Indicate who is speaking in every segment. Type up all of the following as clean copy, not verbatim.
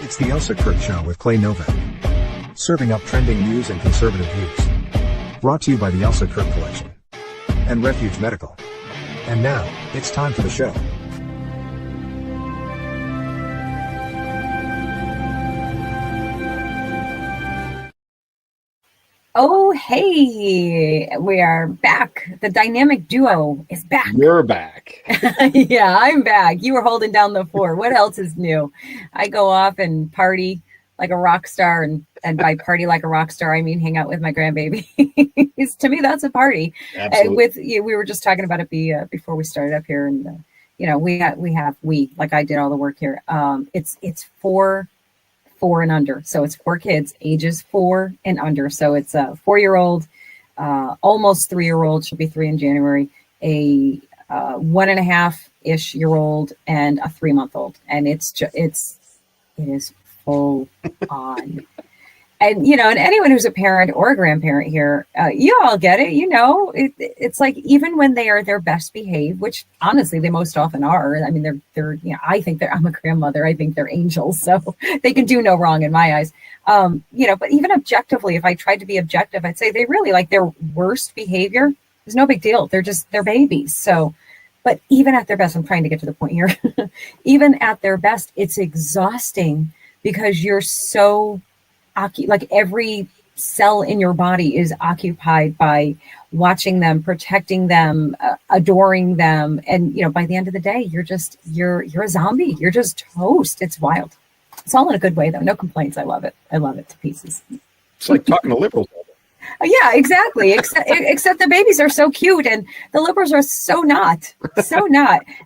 Speaker 1: It's the Elsa Kurt Show with Clay Novak. Serving up trending news and conservative views. Brought to you by the Elsa Kurt Collection and Refuge Medical. And now, it's time for the show.
Speaker 2: Oh, hey, we are back. The dynamic duo is back.
Speaker 3: You're back.
Speaker 2: Yeah, I'm back. You were holding down the fort. What else is new? I go off and party like a rock star. And by party like a rock star, I mean hang out with my grandbaby. To me, that's a party.
Speaker 3: Absolutely.
Speaker 2: We were just talking about it before we started up here. And, like I did all the work here. It's four and under. So it's 4 kids, ages 4 and under. So it's a 4-year-old, almost 3-year-old, she'll be 3 in January, a 1.5-ish year old, and a 3-month-old. And it is full on. And, and anyone who's a parent or a grandparent here, you all get it. It's like, even when they are their best behaved, which honestly, they most often are. I mean, they're I think I'm a grandmother. I think they're angels. So they can do no wrong in my eyes. But even objectively, if I tried to be objective, I'd say they really like their worst behavior. There's no big deal. They're babies. So, but even at their best, I'm trying to get to the point here. Even at their best, it's exhausting because you're so like every cell in your body is occupied by watching them, protecting them, adoring them. And, by the end of the day, you're a zombie. You're just toast. It's wild. It's all in a good way, though. No complaints. I love it. I love it to pieces.
Speaker 3: It's like talking to liberals.
Speaker 2: Yeah, exactly. Except the babies are so cute and the liberals are so not.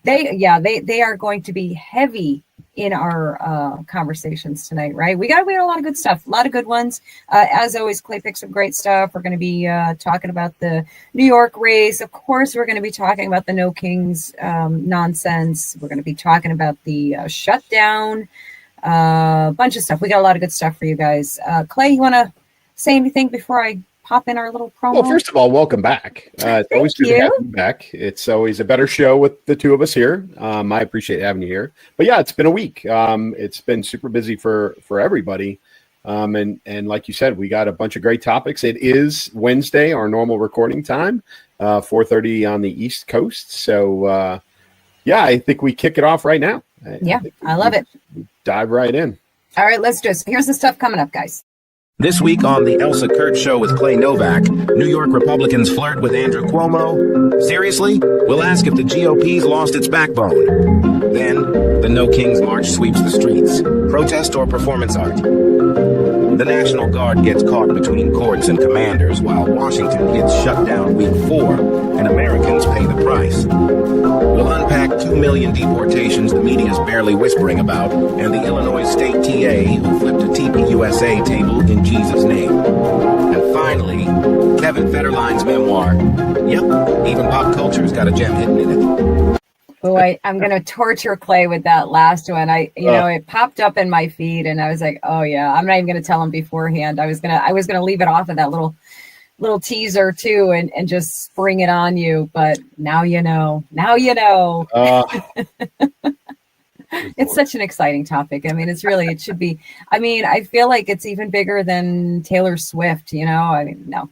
Speaker 2: They are going to be heavy in our conversations tonight, right? We got a lot of good stuff, a lot of good ones. As always, Clay picks some great stuff. We're going to be talking about the New York race. Of course, we're going to be talking about the No Kings nonsense. We're going to be talking about the shutdown, a bunch of stuff. We got a lot of good stuff for you guys. Clay, you want to say anything before I pop in our little promo?
Speaker 3: Well, first of all, welcome back. It's always good to have you back. It's always a better show with the two of us here. I appreciate having you here. But yeah, it's been a week. It's been super busy for everybody. And like you said, we got a bunch of great topics. It is Wednesday, our normal recording time, 4:30 on the East Coast. So I think we kick it off right now.
Speaker 2: I love it.
Speaker 3: Dive right in.
Speaker 2: All right, let's do it. Here's the stuff coming up, guys.
Speaker 4: This week on the Elsa Kurt Show with Clay Novak, New York Republicans flirt with Andrew Cuomo. Seriously? We'll ask if the GOP's lost its backbone. Then, the No Kings March sweeps the streets. Protest or performance art? The National Guard gets caught between courts and commanders while Washington gets shut down week 4 and Americans pay the price. We'll unpack 2 million deportations the media's barely whispering about and the Illinois State TA who flipped a TPUSA table in Jesus' name. And finally, Kevin Federline's memoir. Yep, even pop culture's got a gem hidden in it.
Speaker 2: Oh, I'm going to torture Clay with that last one. It popped up in my feed and I was like, oh yeah, I'm not even going to tell him beforehand. I was going to leave it off of that little teaser too and just spring it on you. But now you know. It's such an exciting topic. I mean, it should be. I mean, I feel like it's even bigger than Taylor Swift, I mean, no,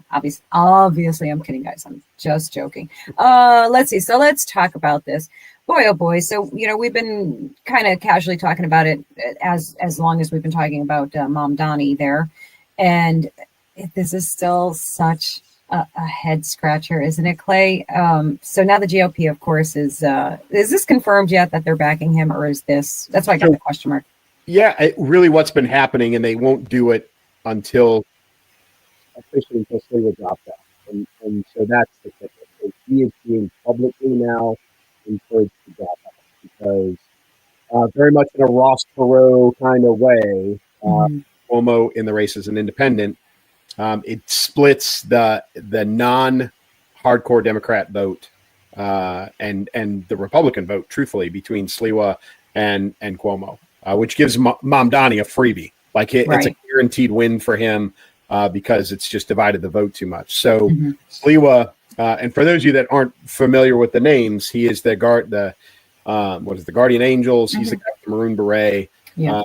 Speaker 2: obviously I'm kidding, guys. I'm just joking. Let's see. So let's talk about this. Boy, oh boy. So, we've been kind of casually talking about it as long as we've been talking about Mom Donnie there. And this is still such a head scratcher, isn't it, Clay? So now the GOP, of course, is this confirmed yet that they're backing him, or is this? That's why I got the question mark.
Speaker 3: Yeah, really, what's been happening, and they won't do it until Sliwa drops out, and so that's the thing. So he is being publicly now encouraged to drop out because very much in a Ross Perot kind of way, Cuomo in the race as an independent. It splits the non-hardcore Democrat vote and the Republican vote, truthfully, between Sliwa and Cuomo, which gives Mom Donnie a freebie. Like it's a guaranteed win for him because it's just divided the vote too much. So Sliwa, and for those of you that aren't familiar with the names, he is the Guardian Angels. He's the guy with the Maroon Beret.
Speaker 2: Yeah.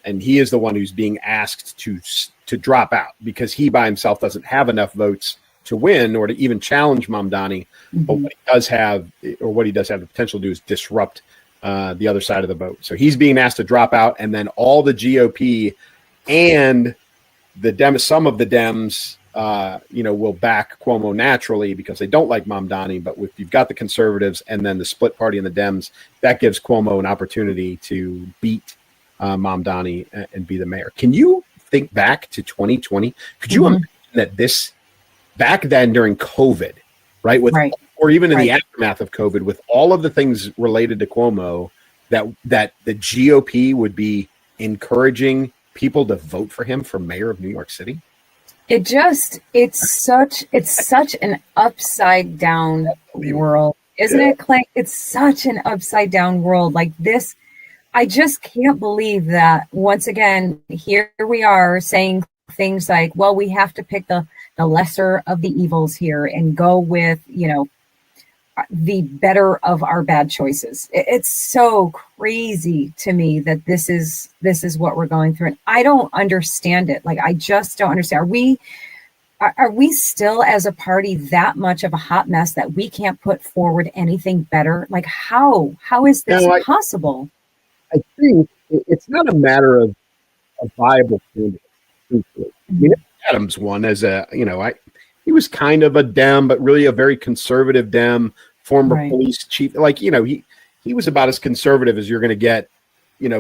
Speaker 3: and he is the one who's being asked to drop out because he by himself doesn't have enough votes to win or to even challenge Mamdani. But what he does have the potential to do is disrupt the other side of the vote. So he's being asked to drop out, and then all the GOP and some of the Dems, will back Cuomo naturally because they don't like Mamdani. But if you've got the conservatives and then the split party and the Dems, that gives Cuomo an opportunity to beat Mamdani and be the mayor. Can you think back to 2020? Could you imagine that this back then during COVID, right? Or even in the aftermath of COVID, with all of the things related to Cuomo, that the GOP would be encouraging people to vote for him for mayor of New York City?
Speaker 2: It's such an upside down world, isn't it, Clay? It's such an upside down world like this. I just can't believe that once again, here we are saying things like, well, we have to pick the lesser of the evils here and go with, the better of our bad choices. It's so crazy to me that this is what we're going through. And I don't understand it. Like, I just don't understand. Are we still as a party that much of a hot mess that we can't put forward anything better? Like, how is this possible?
Speaker 3: I think it's not a matter of a viable candidate. Truthfully. I mean, Adams won as he was kind of a Dem, but really a very conservative Dem, former police chief. Like, he was about as conservative as you're going to get,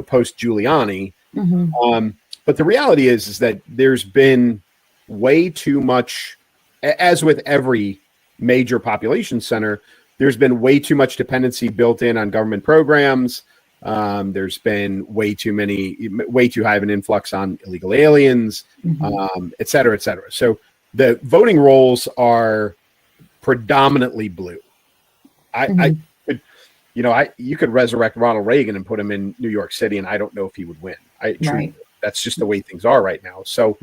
Speaker 3: post Giuliani. But the reality is that there's been way too much, as with every major population center, there's been way too much dependency built in on government programs. There's been way too high of an influx on illegal aliens, et cetera, et cetera. So the voting rolls are predominantly blue. You could resurrect Ronald Reagan and put him in New York City, and I don't know if he would win. That's just the way things are right now. So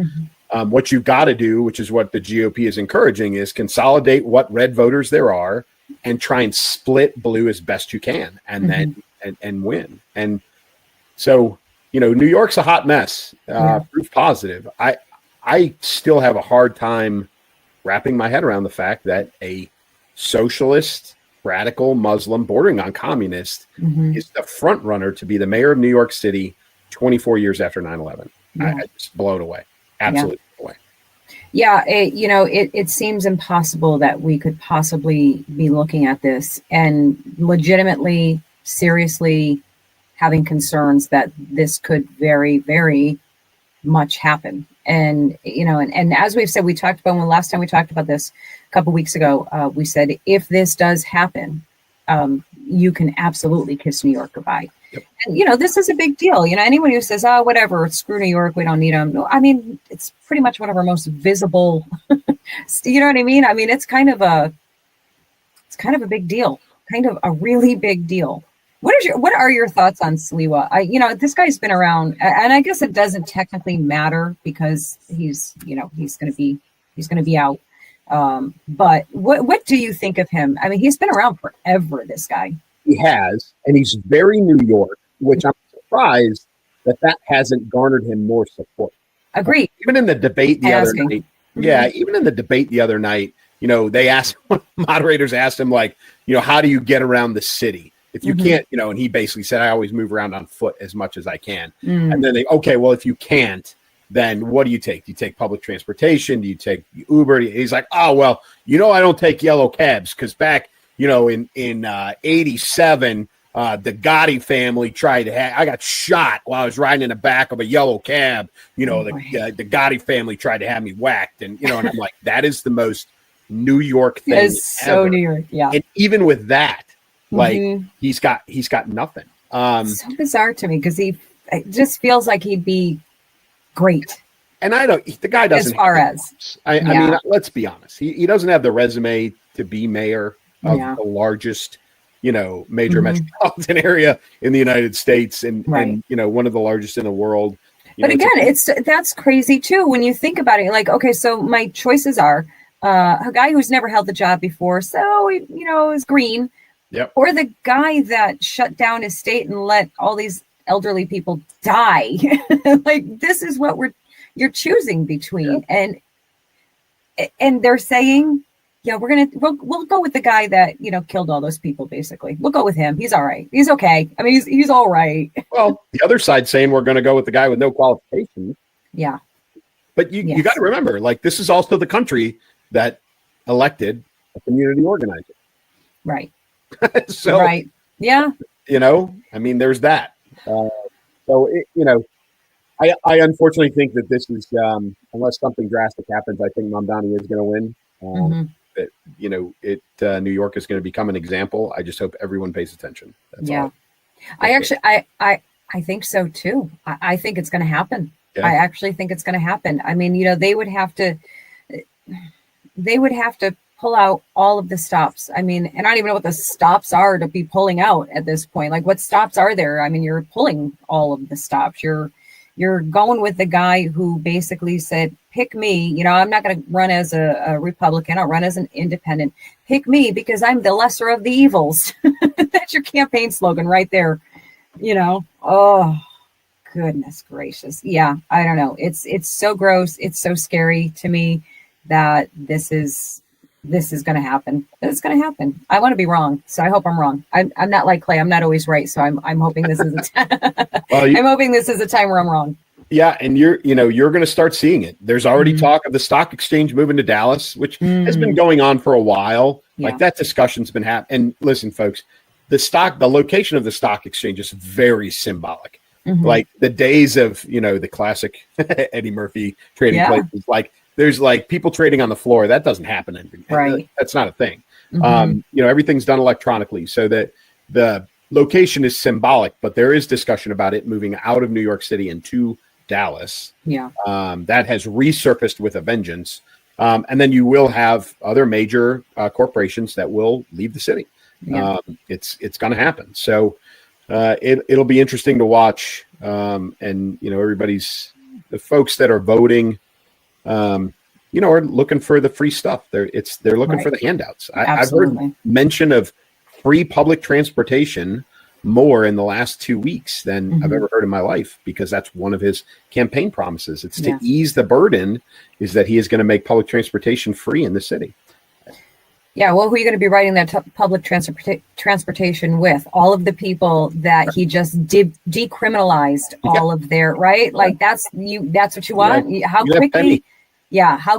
Speaker 3: what you've got to do, which is what the GOP is encouraging, is consolidate what red voters there are and try and split blue as best you can, and then and win. And so, New York's a hot mess, proof positive. I still have a hard time wrapping my head around the fact that a socialist, radical Muslim bordering on communist is the front runner to be the mayor of New York City 24 years after 9/11. I just blown away. Absolutely blown away.
Speaker 2: Yeah, it seems impossible that we could possibly be looking at this and legitimately, seriously having concerns that this could very, very much happen. And, and as we've said, we talked about when last time we talked about this a couple of weeks ago, we said, if this does happen, you can absolutely kiss New York goodbye. Yep. And, this is a big deal. Anyone who says, oh, whatever, screw New York, we don't need them. No, I mean, it's pretty much one of our most visible, you know what I mean? I mean, it's kind of a big deal, kind of a really big deal. What are your thoughts on Sliwa? This guy's been around, and I guess it doesn't technically matter because he's going to be out. But what do you think of him? I mean, he's been around forever, this guy.
Speaker 3: He has, and he's very New York, which I'm surprised that hasn't garnered him more support.
Speaker 2: Agreed.
Speaker 3: Even in the debate the other night. Yeah, even in the debate the other night, they asked, moderators asked him, like, how do you get around the city? If you can't, and he basically said, I always move around on foot as much as I can. And then if you can't, then what do you take? Do you take public transportation? Do you take Uber? He's like, oh, well, I don't take yellow cabs because back, in 87, the Gotti family tried to I got shot while I was riding in the back of a yellow cab. The Gotti family tried to have me whacked. And, and I'm like, that is the most New York thing.
Speaker 2: It's so New York. Yeah.
Speaker 3: And even with that, like he's got nothing.
Speaker 2: So bizarre to me because it just feels like he'd be great.
Speaker 3: And the guy doesn't.
Speaker 2: As far as
Speaker 3: I mean, let's be honest. He doesn't have the resume to be mayor of the largest, major metropolitan area in the United States, and one of the largest in the world.
Speaker 2: But again, that's crazy too when you think about it. Like, okay, so my choices are a guy who's never held the job before, so is green.
Speaker 3: Yep.
Speaker 2: Or the guy that shut down his state and let all these elderly people die. Like, this is what you're choosing between. And they're saying, yeah, we'll go with the guy that, killed all those people, basically. We'll go with him. He's all right. He's okay. I mean, he's all right.
Speaker 3: Well, the other side saying we're going to go with the guy with no qualifications.
Speaker 2: Yeah.
Speaker 3: But you got to remember, like, this is also the country that elected a community organizer.
Speaker 2: Right.
Speaker 3: So,
Speaker 2: right. Yeah.
Speaker 3: I mean, there's that. I unfortunately think that this is, unless something drastic happens, I think Mamdani is going to win. That, New York is going to become an example. I just hope everyone pays attention. That's all.
Speaker 2: I think so too. I think it's going to happen. Yeah. I actually think it's going to happen. I mean, they would have to pull out all of the stops. I mean, and I don't even know what the stops are to be pulling out at this point. Like, what stops are there? I mean, you're pulling all of the stops. You're going with the guy who basically said, pick me. I'm not going to run as a Republican. I'll run as an independent. Pick me because I'm the lesser of the evils. That's your campaign slogan right there. Oh, goodness gracious. Yeah, I don't know. It's so gross. It's so scary to me that this is going to happen. It's going to happen. I want to be wrong, so I hope I'm wrong. I'm not like Clay. I'm not always right, so I'm hoping this is I'm hoping this is a time where I'm wrong.
Speaker 3: Yeah, and you're going to start seeing it. There's already talk of the stock exchange moving to Dallas, which has been going on for a while. Yeah. Like, that discussion's been happening. And listen, folks, the location of the stock exchange is very symbolic. Like, the days of the classic Eddie Murphy trading places, like, there's like people trading on the floor. That doesn't happen anymore.
Speaker 2: Right.
Speaker 3: That's not a thing. Everything's done electronically, so that the location is symbolic, but there is discussion about it moving out of New York City into Dallas.
Speaker 2: Yeah.
Speaker 3: That has resurfaced with a vengeance. And then you will have other major corporations that will leave the city. Yeah. It's going to happen. So it'll be interesting to watch. And the folks that are voting, are looking for the free stuff. They're looking for the handouts. I've heard mention of free public transportation more in the last 2 weeks than I've ever heard in my life, because that's one of his campaign promises. It's to ease the burden, is that he is going to make public transportation free in the city.
Speaker 2: Yeah, well, who are you going to be riding that public transportation with? All of the people that he just decriminalized all of their, right? Like, that's what you want? How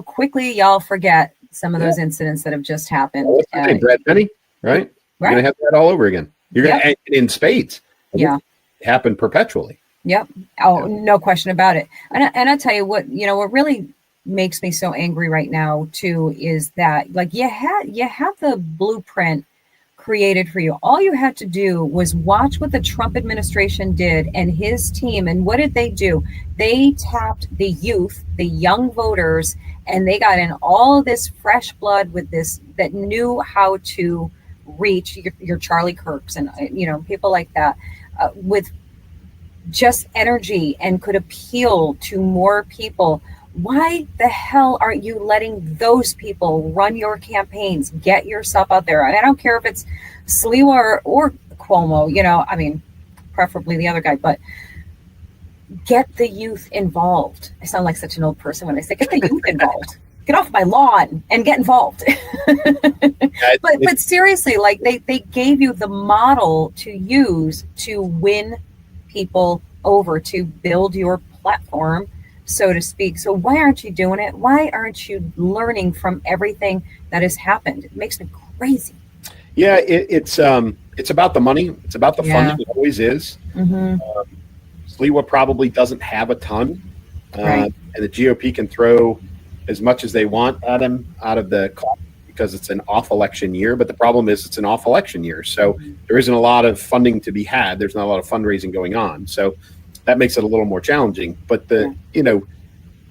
Speaker 2: quickly y'all forget some of those incidents that have just happened.
Speaker 3: What's his name? Brad Penny, right? You're going to have that all over again. You're going to in spades.
Speaker 2: Yeah.
Speaker 3: Happen perpetually.
Speaker 2: Yep. Oh, no question about it. And I tell you what, what really makes me so angry right now too is that, like, you have the blueprint created for you. All you had to do was watch what the Trump administration did and his team. And what did they do? They tapped the youth, the young voters, and they got in all this fresh blood with this that knew how to reach your Charlie Kirks and people like that with just energy and could appeal to more people. Why the hell aren't you letting those people run your campaigns? Get yourself out there. I don't care if it's Sliwa or Cuomo, I mean, preferably the other guy, but get the youth involved. I sound like such an old person when I say get the youth involved. Get off my lawn and get involved. but seriously, like, they gave you the model to use to win people over, to build your platform, so to speak. So why aren't you doing it? Why aren't you learning from everything that has happened? It makes me crazy.
Speaker 3: Yeah, it's about the money. It's about the funding. It always is. Sliwa probably doesn't have a ton, and the GOP can throw as much as they want at him out of the closet because it's an off election year. But the problem is it's an off election year, so there isn't a lot of funding to be had. There's not a lot of fundraising going on, so that makes it a little more challenging. But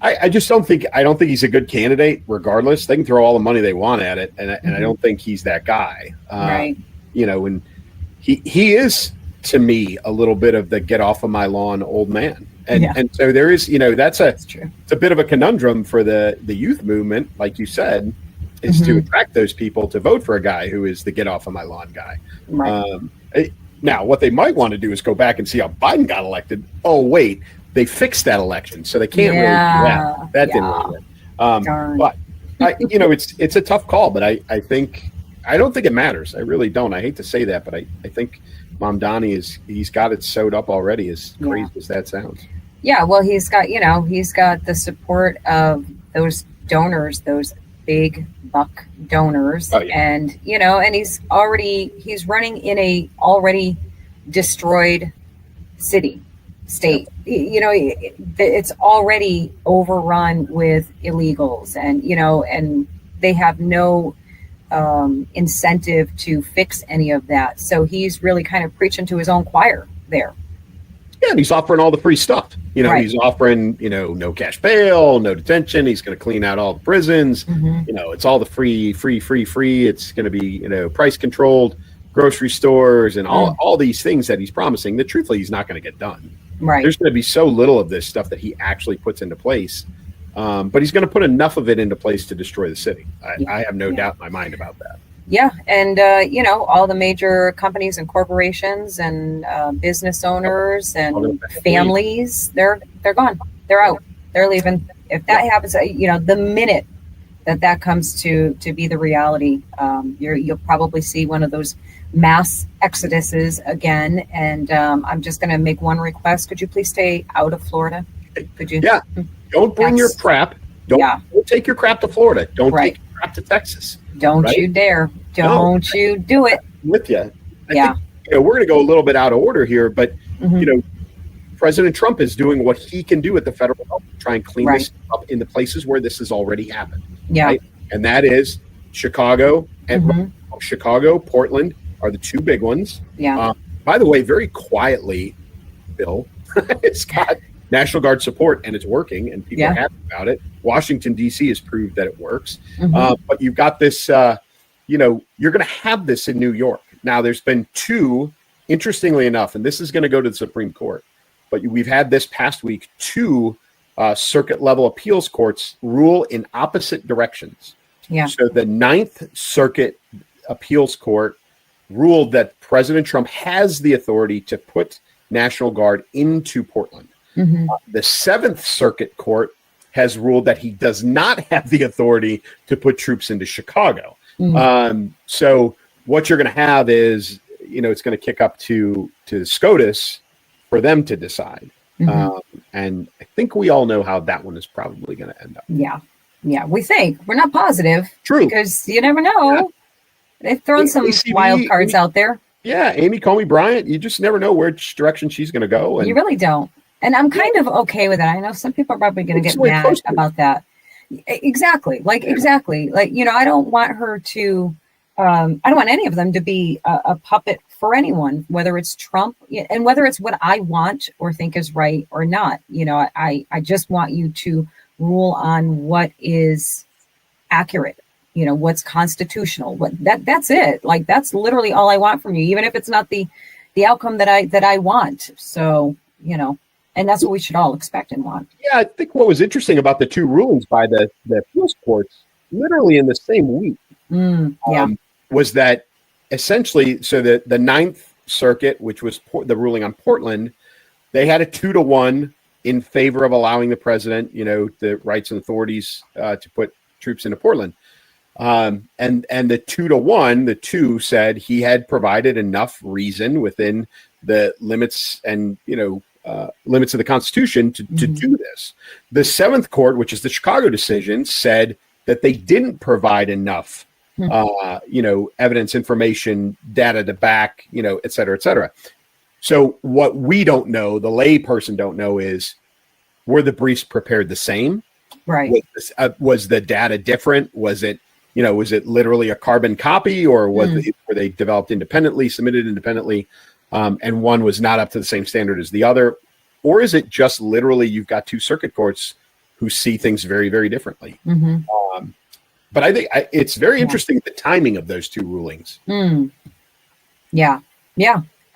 Speaker 3: I just don't think he's a good candidate. Regardless, they can throw all the money they want at it, and I don't think he's that guy. And he is, to me, a little bit of the get off of my lawn old man. And so there is, that's true. It's a bit of a conundrum for the youth movement, like you said, is to attract those people to vote for a guy who is the get off of my lawn guy. Right. Now, what they might want to do is go back and see how Biden got elected. Oh, wait, they fixed that election, so they can't really do that. That didn't really work. But it's a tough call. But I don't think it matters. I really don't. I hate to say that, but I think Mamdani he's got it sewed up already. As crazy as that sounds.
Speaker 2: Yeah, well, he's got the support of those donors, those big buck donors, and he's running in a already destroyed state. It's already overrun with illegals, and they have no incentive to fix any of that. So he's really kind of preaching to his own choir there.
Speaker 3: Yeah, and he's offering all the free stuff.
Speaker 2: Right.
Speaker 3: He's offering, no cash bail, no detention. He's going to clean out all the prisons.
Speaker 2: Mm-hmm.
Speaker 3: It's all the free. It's going to be, price controlled grocery stores and all these things that he's promising that truthfully he's not going to get done.
Speaker 2: Right.
Speaker 3: There's going to be so little of this stuff that he actually puts into place. But he's going to put enough of it into place to destroy the city. I have no doubt in my mind about that.
Speaker 2: Yeah, and all the major companies and corporations and business owners and families, they're gone. They're out. They're leaving. If that happens, the minute that comes to be the reality, you'll probably see one of those mass exoduses again. And I'm just going to make one request. Could you please stay out of Florida? Could you?
Speaker 3: Yeah. Don't bring your crap. Don't take your crap to Florida. Don't take your crap to Texas.
Speaker 2: Don't you dare. Don't you do it.
Speaker 3: I'm with you. I think, we're going to go a little bit out of order here, but, President Trump is doing what he can do at the federal level to try and clean this up in the places where this has already happened.
Speaker 2: Yeah.
Speaker 3: Right? And that is Chicago and Chicago, Portland are the two big ones.
Speaker 2: Yeah.
Speaker 3: By the way, very quietly, Bill, it's got National Guard support and it's working and people are happy about it. Washington, D.C. has proved that it works. But you've got this, you're going to have this in New York. Now, there's been two, interestingly enough, and this is going to go to the Supreme Court, but we've had this past week, two circuit level appeals courts rule in opposite directions.
Speaker 2: Yeah.
Speaker 3: So the Ninth Circuit Appeals Court ruled that President Trump has the authority to put National Guard into Portland. The Seventh Circuit Court has ruled that he does not have the authority to put troops into Chicago. So what you're going to have is, it's going to kick up to SCOTUS for them to decide. And I think we all know how that one is probably going to end up.
Speaker 2: Yeah, we think. We're not positive.
Speaker 3: True.
Speaker 2: Because you never know. Yeah. They've thrown some wild cards out there.
Speaker 3: Yeah, Amy Comey Bryant, you just never know which direction she's going to go. And
Speaker 2: you really don't. And I'm kind of okay with it. I know some people are probably going to get mad about that. Exactly. Exactly. I don't want her to, I don't want any of them to be a puppet for anyone, whether it's Trump and whether it's what I want or think is right or not. I just want you to rule on what is accurate, what's constitutional, that's it. That's literally all I want from you, even if it's not the outcome that I want. So, and that's what we should all expect and want.
Speaker 3: Yeah, I think what was interesting about the two rulings by the appeals courts, literally in the same week, was that essentially, so the Ninth Circuit, which was the ruling on Portland, they had a 2-1 in favor of allowing the president, the rights and authorities to put troops into Portland. And the 2-1, the two said he had provided enough reason within the limits and, limits of the Constitution to do this. The Seventh Court, which is the Chicago decision, said that they didn't provide enough, evidence, information, data to back, et cetera, et cetera. So what we don't know, the lay person don't know, is were the briefs prepared the same?
Speaker 2: Right.
Speaker 3: Was the data different? Was it literally a carbon copy, or were they developed independently, submitted independently? And one was not up to the same standard as the other? Or is it just literally you've got two circuit courts who see things very, very differently? But I think it's very interesting, the timing of those two rulings.
Speaker 2: Yeah,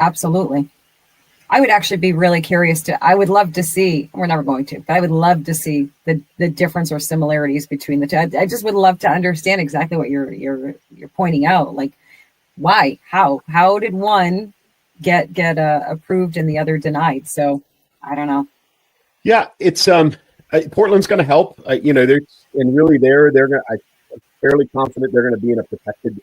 Speaker 2: absolutely. I would actually be really curious I would love to see, we're never going to, but I would love to see the difference or similarities between the two. I just would love to understand exactly what you're pointing out. Why? How did one get approved and the other denied. So I don't know.
Speaker 3: Yeah, it's Portland's going to help. They're going. I'm fairly confident they're going to be in a protective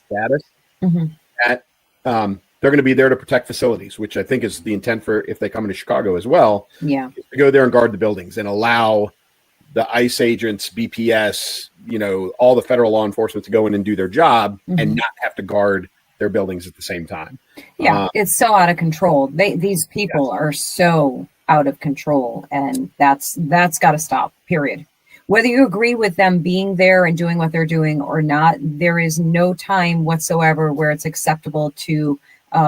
Speaker 3: status.
Speaker 2: Mm-hmm.
Speaker 3: That they're going to be there to protect facilities, which I think is the intent for if they come into Chicago as well.
Speaker 2: Yeah,
Speaker 3: is to go there and guard the buildings and allow the ICE agents, BPS, all the federal law enforcement to go in and do their job and not have to guard their buildings at the same time.
Speaker 2: Yeah, it's so out of control. These people are so out of control, and that's got to stop. Period. Whether you agree with them being there and doing what they're doing or not, there is no time whatsoever where it's acceptable to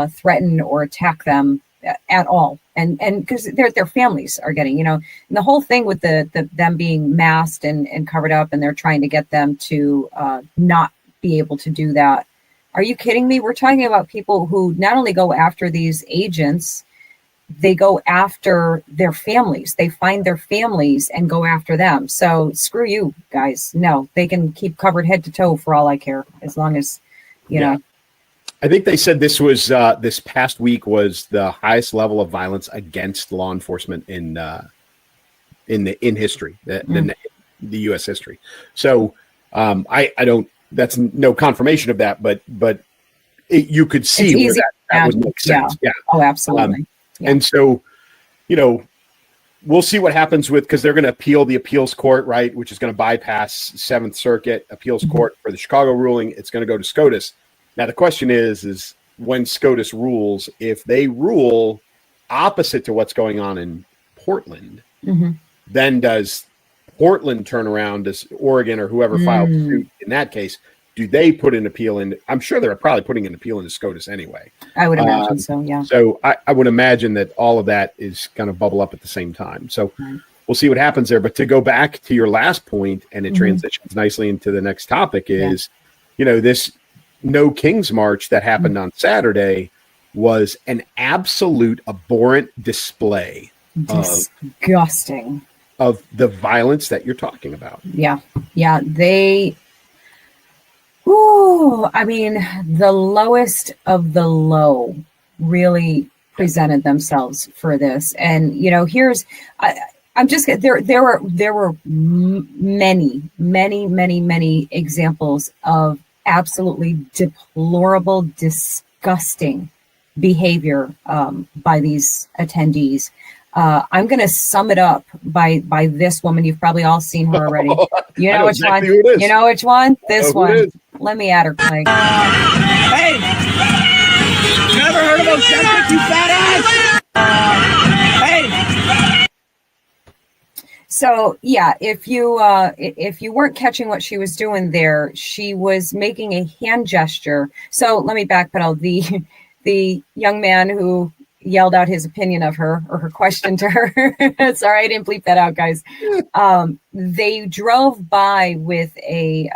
Speaker 2: threaten or attack them at all. And because their families are getting, and the whole thing with them being masked and covered up, and they're trying to get them to not be able to do that. Are you kidding me? We're talking about people who not only go after these agents, they go after their families. They find their families and go after them. So screw you guys. No, they can keep covered head to toe for all I care, as long as, you know.
Speaker 3: I think they said this was this past week was the highest level of violence against law enforcement in history, the U.S. history. So I don't. That's no confirmation of that, but you could see where that would make sense. Yeah.
Speaker 2: Oh, absolutely.
Speaker 3: And so, we'll see what happens because they're going to appeal the appeals court, right, which is going to bypass Seventh Circuit appeals court for the Chicago ruling. It's going to go to SCOTUS. Now, the question is when SCOTUS rules, if they rule opposite to what's going on in Portland, then does Portland turn around? Does Oregon or whoever filed suit in that case, do they put an appeal in? I'm sure they're probably putting an appeal into SCOTUS anyway.
Speaker 2: I would imagine so, yeah.
Speaker 3: So I would imagine that all of that is going to bubble up at the same time. So we'll see what happens there. But to go back to your last point, and it transitions nicely into the next topic is, this No Kings March that happened on Saturday was an absolute abhorrent display.
Speaker 2: Disgusting.
Speaker 3: Of the violence that you're talking about.
Speaker 2: Yeah. The lowest of the low really presented themselves for this. And, there were many examples of absolutely deplorable, disgusting behavior by these attendees. I'm going to sum it up by this woman. You've probably all seen her already. You know which one? You know which one? This one. Let me add her, Clay.
Speaker 5: Hey! Never heard of Ozempic, you fat ass! Hey!
Speaker 2: So yeah, if you weren't catching what she was doing there, she was making a hand gesture. So let me backpedal. The young man who yelled out his opinion of her or her question to her. Sorry, I didn't bleep that out, guys. They drove by with a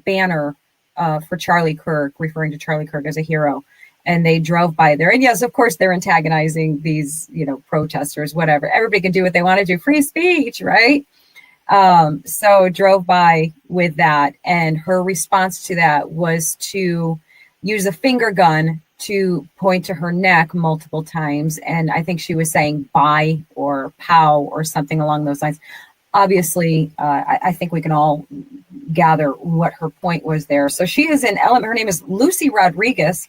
Speaker 2: banner for Charlie Kirk, referring to Charlie Kirk as a hero. And they drove by there. And yes, of course, they're antagonizing these, protesters, whatever. Everybody can do what they want to do. Free speech, right? So drove by with that. And her response to that was to use a finger gun to point to her neck multiple times. And I think she was saying bye or pow or something along those lines. Obviously, I think we can all gather what her point was there. So she is her name is Lucy Rodriguez.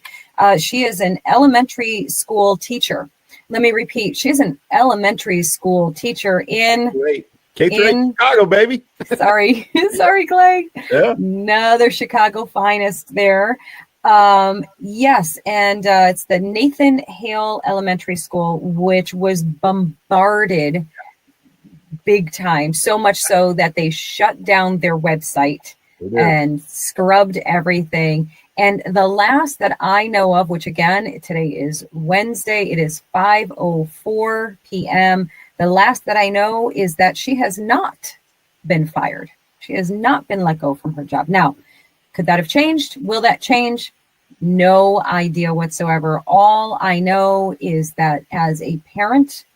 Speaker 2: She is an elementary school teacher. Let me repeat. She is an elementary school teacher in
Speaker 3: Chicago, baby.
Speaker 2: Sorry, Clay.
Speaker 3: Yeah.
Speaker 2: Another Chicago finest there. Yes, and it's the Nathan Hale Elementary School, which was bombarded big time, so much so that they shut down their website and scrubbed everything. And the last that I know of, which again, today is Wednesday, it is 5:04 p.m. The last that I know is that she has not been fired. She has not been let go from her job. Now, could that have changed? Will that change? No idea whatsoever. All I know is that as a parent,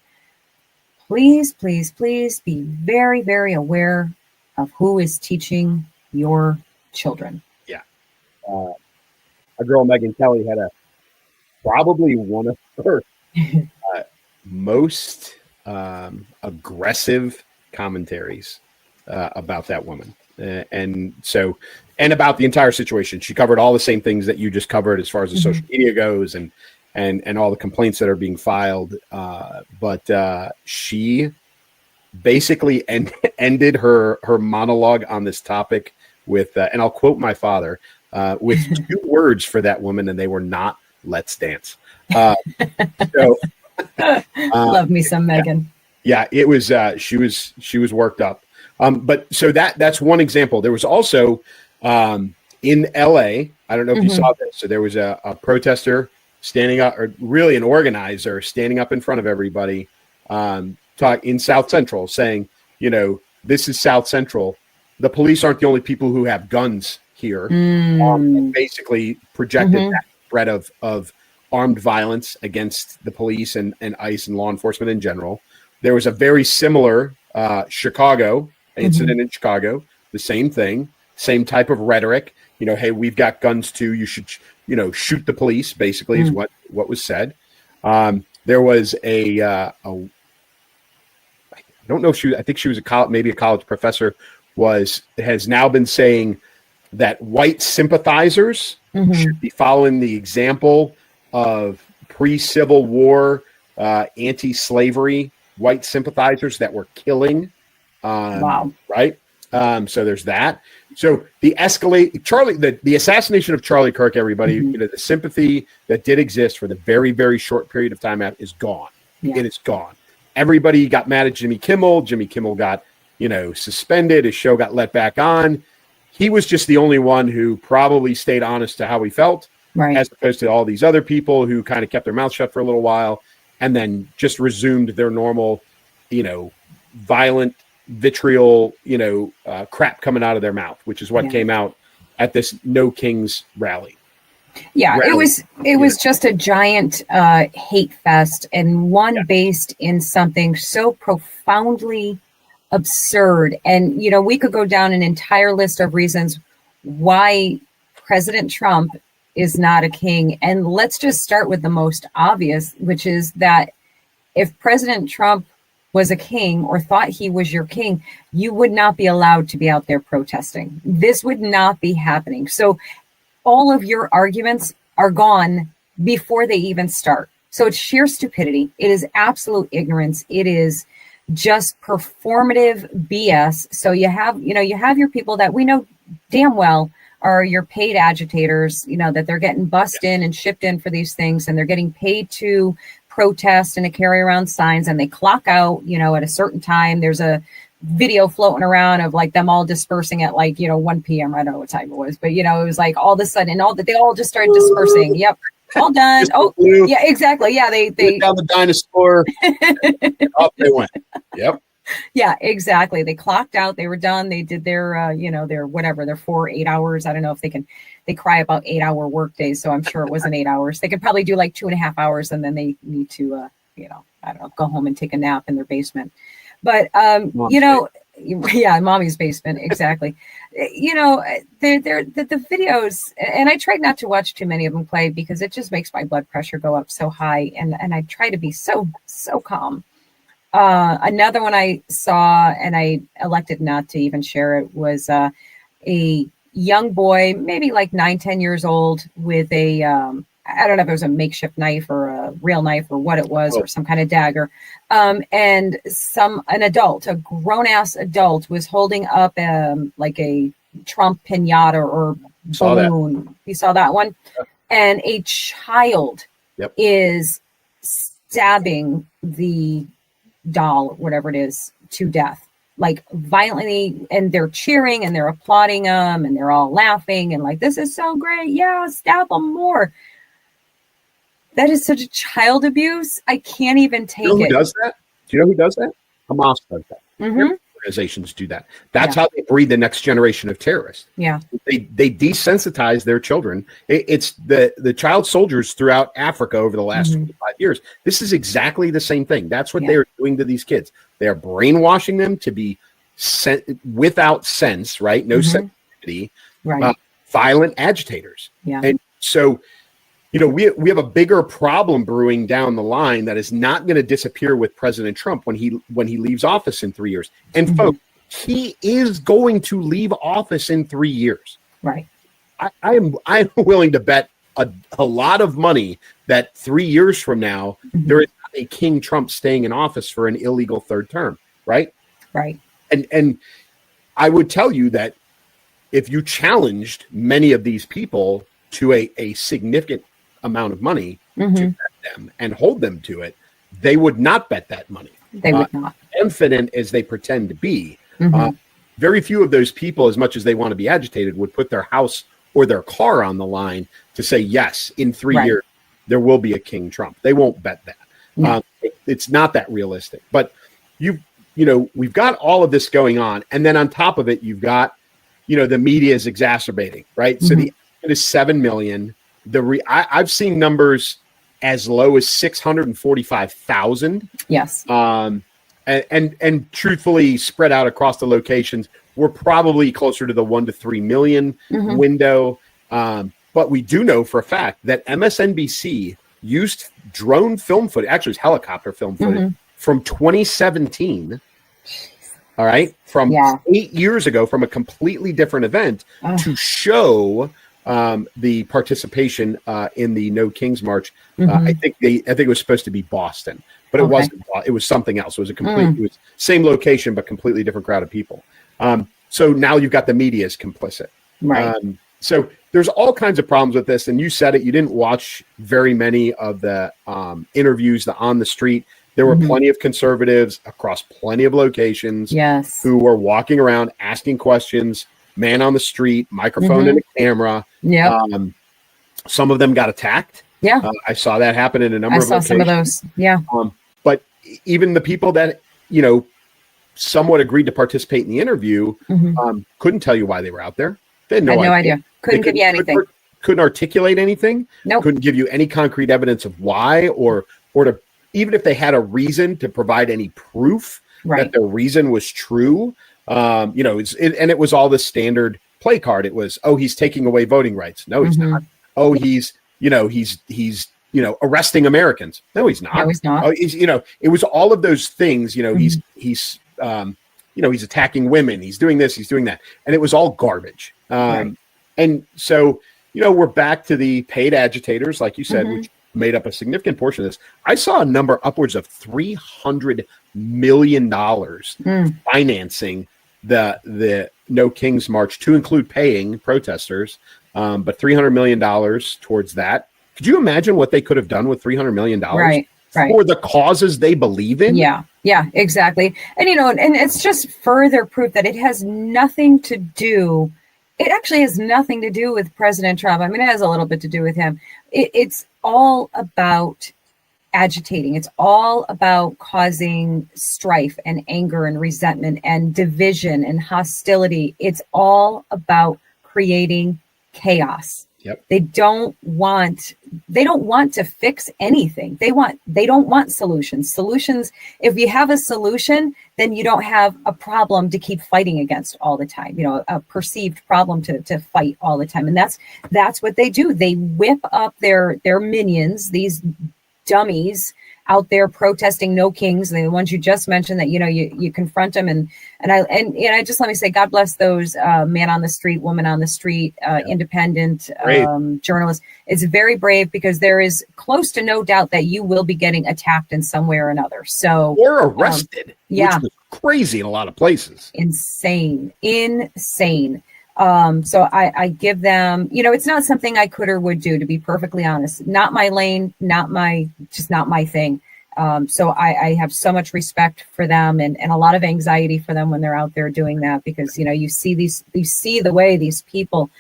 Speaker 2: please be very, very aware of who is teaching your children.
Speaker 3: Yeah. Our girl Megan Kelly had a probably one of her most aggressive commentaries about that woman. And about the entire situation. She covered all the same things that you just covered as far as the social media goes and all the complaints that are being filed. But she basically ended her monologue on this topic with, and I'll quote my father, with 2 words for that woman, and they were not "let's dance."
Speaker 2: Love me some Megan.
Speaker 3: Yeah, it was. She was worked up. But so that's one example. There was also in LA. I don't know if you saw this. So there was a protester standing up, or really an organizer standing up in front of everybody, in South Central, saying, this is South Central. The police aren't the only people who have guns here. And basically projected that threat of armed violence against the police and ICE and law enforcement in general. There was a very similar Chicago incident in Chicago, the same thing, same type of rhetoric. Hey, we've got guns too. You should, shoot the police. Basically, is what was said. There was I don't know if I think she was maybe a college professor. Has now been saying that white sympathizers should be following the example of pre-Civil War anti-slavery white sympathizers that were killing.
Speaker 2: Wow.
Speaker 3: Right. So there's that. So the assassination of Charlie Kirk, everybody, the sympathy that did exist for the very, very short period of time is gone.
Speaker 2: Yeah.
Speaker 3: It is gone. Everybody got mad at Jimmy Kimmel. Jimmy Kimmel got, suspended. His show got let back on. He was just the only one who probably stayed honest to how he felt,
Speaker 2: right,
Speaker 3: as opposed to all these other people who kind of kept their mouth shut for a little while and then just resumed their normal, violent, vitriol, crap coming out of their mouth, which is what came out at this No Kings rally.
Speaker 2: Yeah, it was just a giant hate fest, and one based in something so profoundly absurd. And, we could go down an entire list of reasons why President Trump is not a king. And let's just start with the most obvious, which is that if President Trump was a king or thought he was your king, you would not be allowed to be out there protesting. This would not be happening. So all of your arguments are gone before they even start. So it's sheer stupidity. It is absolute ignorance. It is just performative BS. So you have your people that we know damn well are your paid agitators, that they're getting bussed in and shipped in for these things, and they're getting paid to protest and to carry around signs, and they clock out, at a certain time. There's a video floating around of like them all dispersing at 1 p.m. I don't know what time it was, but it was like all of a sudden they all just started dispersing. Yep. All done. Oh, yeah, exactly. Yeah. They
Speaker 3: down the dinosaur. Off they went. Yep.
Speaker 2: Yeah, exactly. They clocked out. They were done. They did their, their 4 8 hours. I don't know if they cry about 8-hour work days. So I'm sure it wasn't 8 hours. They could probably do like 2.5 hours, and then they need to, I don't know, go home and take a nap in their basement. But, yeah, mommy's basement. Exactly. The videos, and I try not to watch too many of them play because it just makes my blood pressure go up so high. And I try to be so calm. Another one I saw, and I elected not to even share it, was a young boy, maybe like 9-10 years old, with a, I don't know if it was a makeshift knife or a real knife or what it was, or some kind of dagger. And an adult, a grown-ass adult, was holding up like a Trump pinata or balloon. You saw that one? Yep. And a child is stabbing the doll, whatever it is, to death, like violently, and they're cheering and they're applauding them and they're all laughing and like, this is so great. Yeah, stab them more. That is such a child abuse. I can't even take it.
Speaker 3: Who does that? Do you know who does that? Hamas does that. Organizations do that. That's how they breed the next generation of terrorists.
Speaker 2: Yeah.
Speaker 3: They desensitize their children. It's the child soldiers throughout Africa over the last 25 years. This is exactly the same thing. That's what they are doing to these kids. They are brainwashing them to be without sense, right? No sensitivity,
Speaker 2: right?
Speaker 3: Violent agitators.
Speaker 2: Yeah.
Speaker 3: And so we have a bigger problem brewing down the line that is not going to disappear with President Trump when he leaves office in 3 years. And folks, he is going to leave office in 3 years.
Speaker 2: Right.
Speaker 3: I'm willing to bet a lot of money that 3 years from now there is not a King Trump staying in office for an illegal third term. Right.
Speaker 2: Right.
Speaker 3: And I would tell you that if you challenged many of these people to a significant amount of money to bet them and hold them to it, they would not bet that money.
Speaker 2: They would not.
Speaker 3: Confident as they pretend to be. Very few of those people, as much as they want to be agitated, would put their house or their car on the line to say, yes, in 3 years, there will be a King Trump. They won't bet that.
Speaker 2: No.
Speaker 3: It's not that realistic. But we've got all of this going on. And then on top of it, you've got, the media is exacerbating, right? So the estimate is 7 million. I've seen numbers as low as 645,000.
Speaker 2: Yes.
Speaker 3: And truthfully spread out across the locations, we're probably closer to the 1 to 3 million window. But we do know for a fact that MSNBC used drone film footage, actually it's helicopter film footage from 2017. All right. From 8 years ago, from a completely different event to show the participation in the No Kings March. I think it was supposed to be Boston, but it wasn't. It was something else. It was it was same location, but completely different crowd of people. So now you've got the media is complicit.
Speaker 2: Right.
Speaker 3: So there's all kinds of problems with this. And you said it, you didn't watch very many of the interviews, the on the street. There were plenty of conservatives across plenty of locations who were walking around asking questions, man on the street, microphone and a camera.
Speaker 2: Yeah.
Speaker 3: Some of them got attacked.
Speaker 2: Yeah.
Speaker 3: I saw that happen in a number of locations.
Speaker 2: I saw some of those. Yeah.
Speaker 3: But even the people that, somewhat agreed to participate in the interview couldn't tell you why they were out there. They had no idea. Couldn't give you anything. Couldn't articulate anything.
Speaker 2: Nope.
Speaker 3: Couldn't give you any concrete evidence of why or to, even if they had a reason to provide any proof that their reason was true. And it was all the standard play card. It was, he's taking away voting rights. No, he's not. He's arresting Americans. No, he's not.
Speaker 2: No, he's not.
Speaker 3: It was all of those things. He's attacking women. He's doing this. He's doing that, and it was all garbage. And so, we're back to the paid agitators, like you said, which made up a significant portion of this. I saw a number upwards of $300 million financing the No Kings March, to include paying protesters, but $300 million towards that. Could you imagine what they could have done with $300 million for the causes they believe in?
Speaker 2: Yeah, exactly. And, and it's just further proof that it has nothing to do. It actually has nothing to do with President Trump. I mean, it has a little bit to do with him. It's all about agitating. It's all about causing strife and anger and resentment and division and hostility. It's all about creating chaos.
Speaker 3: Yep.
Speaker 2: They don't want to fix anything. They don't want solutions. Solutions, if you have a solution, then you don't have a problem to keep fighting against all the time, a perceived problem to fight all the time. And that's what they do. They whip up their minions, these dummies out there protesting No Kings, the ones you just mentioned that, you confront them. And I just let me say, God bless those man on the street, woman on the street, independent journalists. It's very brave, because there is close to no doubt that you will be getting attacked in some way or another. So,
Speaker 3: or arrested, which was crazy in a lot of places.
Speaker 2: Insane. So I give them, it's not something I could or would do, to be perfectly honest. Not my lane, not my thing. So I have so much respect for them and a lot of anxiety for them when they're out there doing that, because, you see the way these people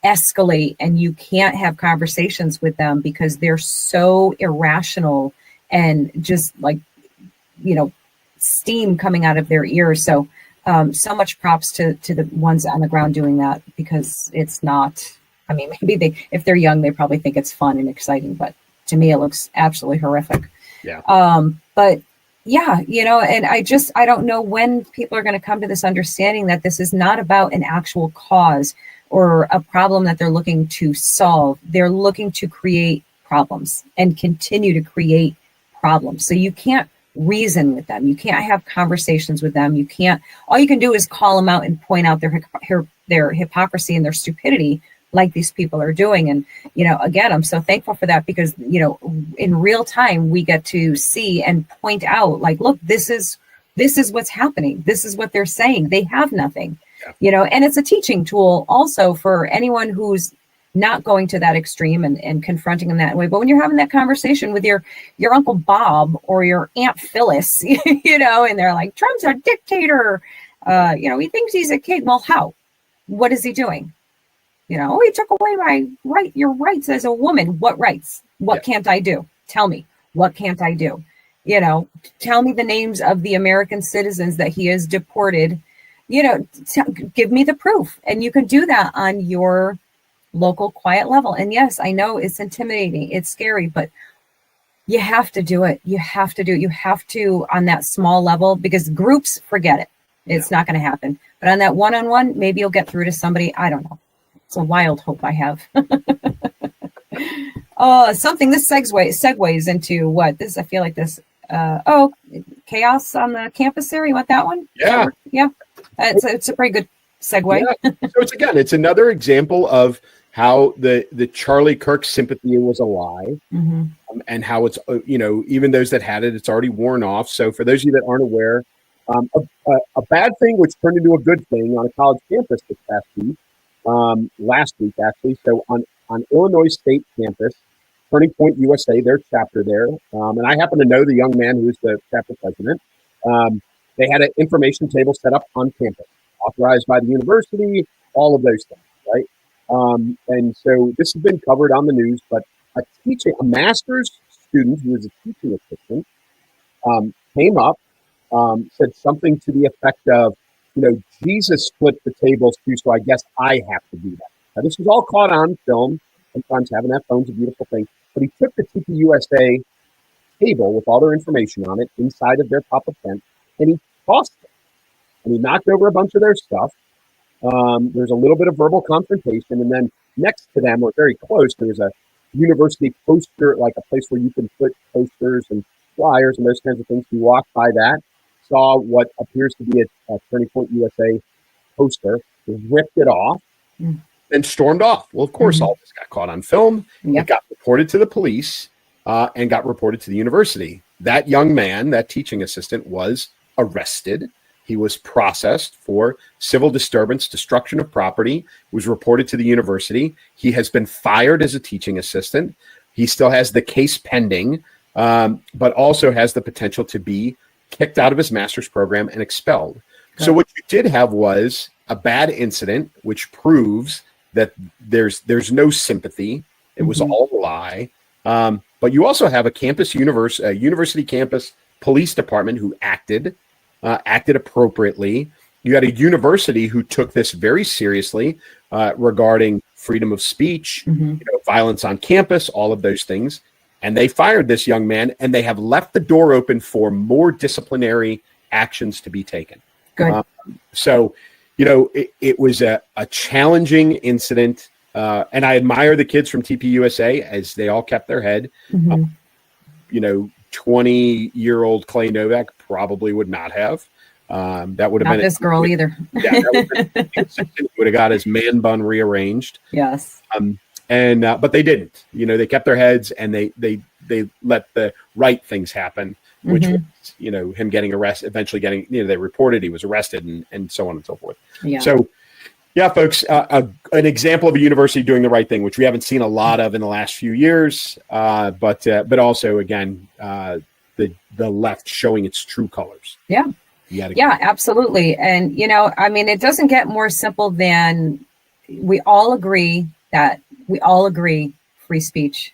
Speaker 2: escalate, and you can't have conversations with them because they're so irrational and just like, steam coming out of their ears. So, so much props to the ones on the ground doing that, because it's not, maybe if they're young, they probably think it's fun and exciting, but to me, it looks absolutely horrific.
Speaker 3: Yeah.
Speaker 2: But yeah, and I don't know when people are going to come to this understanding that this is not about an actual cause or a problem that they're looking to solve. They're looking to create problems and continue to create problems. So you can't reason with them. You can't have conversations with them. You can't, all you can do is call them out and point out their hypocrisy and their stupidity, like these people are doing. And, again, I'm so thankful for that, because, in real time, we get to see and point out, like, look, this is what's happening. This is what they're saying. They have nothing, and it's a teaching tool also for anyone who's not going to that extreme and confronting them that way. But when you're having that conversation with your Uncle Bob or your Aunt Phyllis, and they're like, Trump's a dictator, he thinks he's a king. Well, how? What is he doing? He took away your rights as a woman. What rights? What can't I do? Tell me, what can't I do? Tell me the names of the American citizens that he has deported. Give me the proof. And you can do that on your local quiet level. And yes, I know it's intimidating, it's scary, but you have to do it. You have to do it. You have to, on that small level, because groups, forget it. It's not going to happen. But on that one-on-one, maybe you'll get through to somebody. I don't know. It's a wild hope I have. Something this segues into what this, I feel like this, chaos on the campus there. You want that one?
Speaker 3: Yeah.
Speaker 2: Yeah. It's a pretty good segue.
Speaker 3: Yeah. So it's another example of how the Charlie Kirk sympathy was a lie, and how it's, even those that had it, it's already worn off. So for those of you that aren't aware, a bad thing which turned into a good thing on a college campus this past week, last week actually. So on Illinois State campus, Turning Point USA, their chapter there, and I happen to know the young man who's the chapter president. They had an information table set up on campus, authorized by the university, all of those things, right? And so this has been covered on the news, but a master's student who was a teaching assistant came up, said something to the effect of, Jesus split the tables too, so I guess I have to do that. Now, this was all caught on film. Sometimes having that phone's a beautiful thing. But he took the TPUSA table with all their information on it inside of their pop-up tent, and he tossed it. And he knocked over a bunch of their stuff. There's a little bit of verbal confrontation, and then next to them, or very close, there's a university poster, like a place where you can put posters and flyers and those kinds of things. He walked by that, saw what appears to be a Turning Point USA poster, ripped it off, and stormed off. Well, of course, all this got caught on film.
Speaker 2: Yep.
Speaker 3: It got reported to the police and got reported to the university. That young man, that teaching assistant, was arrested. He was processed for civil disturbance, destruction of property, was reported to the university. He has been fired as a teaching assistant. He still has the case pending, but also has the potential to be kicked out of his master's program and expelled. Okay. So what you did have was a bad incident, which proves that there's no sympathy. It was all a lie. But you also have a university campus police department who acted appropriately. You had a university who took this very seriously regarding freedom of speech, violence on campus, all of those things. And they fired this young man, and they have left the door open for more disciplinary actions to be taken.
Speaker 2: Good.
Speaker 3: It was a challenging incident. And I admire the kids from TPUSA as they all kept their head. 20-year-old Clay Novak probably would not have. That would have
Speaker 2: not
Speaker 3: been
Speaker 2: this girl either.
Speaker 3: Would have got his man bun rearranged.
Speaker 2: Yes.
Speaker 3: But they didn't. They kept their heads, and they let the right things happen, which was, him getting arrested, eventually getting, they reported he was arrested, and so on and so forth. Yeah. So, yeah, folks, an example of a university doing the right thing, which we haven't seen a lot of in the last few years, but also, again, the left showing its true colors.
Speaker 2: Yeah. Yeah, absolutely. And, it doesn't get more simple than we all agree free speech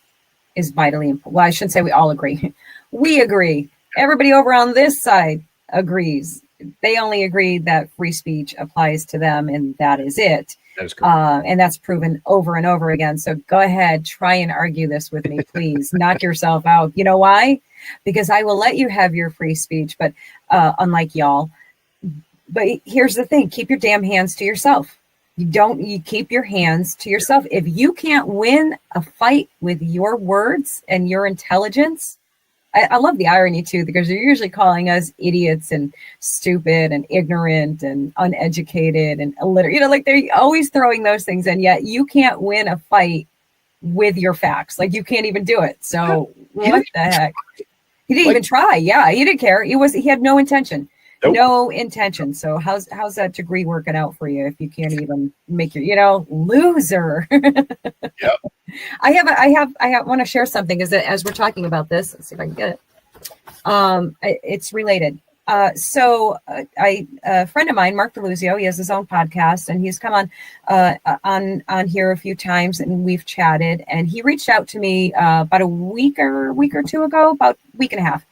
Speaker 2: is vitally important. Well, I shouldn't say we all agree. We agree. Everybody over on this side agrees. They only agree that free speech applies to them, and that is it.
Speaker 3: That is correct.
Speaker 2: And that's proven over and over again. So go ahead, try and argue this with me, please. Knock yourself out. You know why? Because I will let you have your free speech, but unlike y'all. But here's the thing, keep your damn hands to yourself. You keep your hands to yourself. If you can't win a fight with your words and your intelligence, I love the irony too, because you're usually calling us idiots and stupid and ignorant and uneducated and illiterate. Like they're always throwing those things in, yet you can't win a fight with your facts. Like you can't even do it. So what the heck? He didn't even try. Yeah, he didn't care. He had no intention.
Speaker 3: Nope.
Speaker 2: No intention. So how's that degree working out for you if you can't even make your, loser?
Speaker 3: Yep.
Speaker 2: I want to share something as we're talking about this. Let's see if I can get it. It's related. So a friend of mine, Mark DeLuzio, he has his own podcast, and he's come on here a few times, and we've chatted. And he reached out to me about a week or two ago, about a week and a half.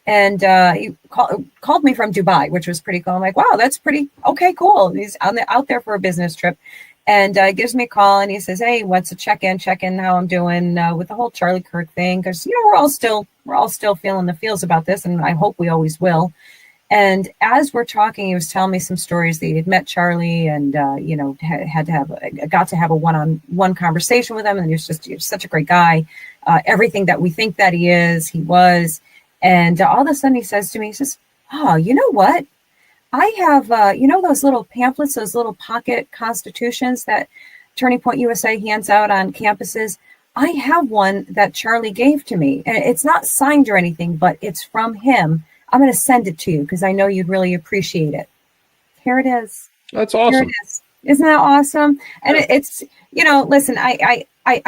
Speaker 2: And he called me from Dubai, which was pretty cool. I'm like, wow, that's pretty okay, cool. He's out there for a business trip, and gives me a call, and he says, hey, wants to check in how I'm doing with the whole Charlie Kirk thing, because we're all still feeling the feels about this, and I hope we always will. And as we're talking, he was telling me some stories that he had met Charlie, and got to have a one-on-one conversation with him, and he was such a great guy. Everything that we think that he was. And all of a sudden he says to me, he says, oh, you know what? I have, those little pamphlets, those little pocket constitutions that Turning Point USA hands out on campuses. I have one that Charlie gave to me, and it's not signed or anything, but it's from him. I'm going to send it to you because I know you'd really appreciate it. Here it is.
Speaker 3: That's awesome.
Speaker 2: Here it is. Isn't that awesome? And it's, listen, I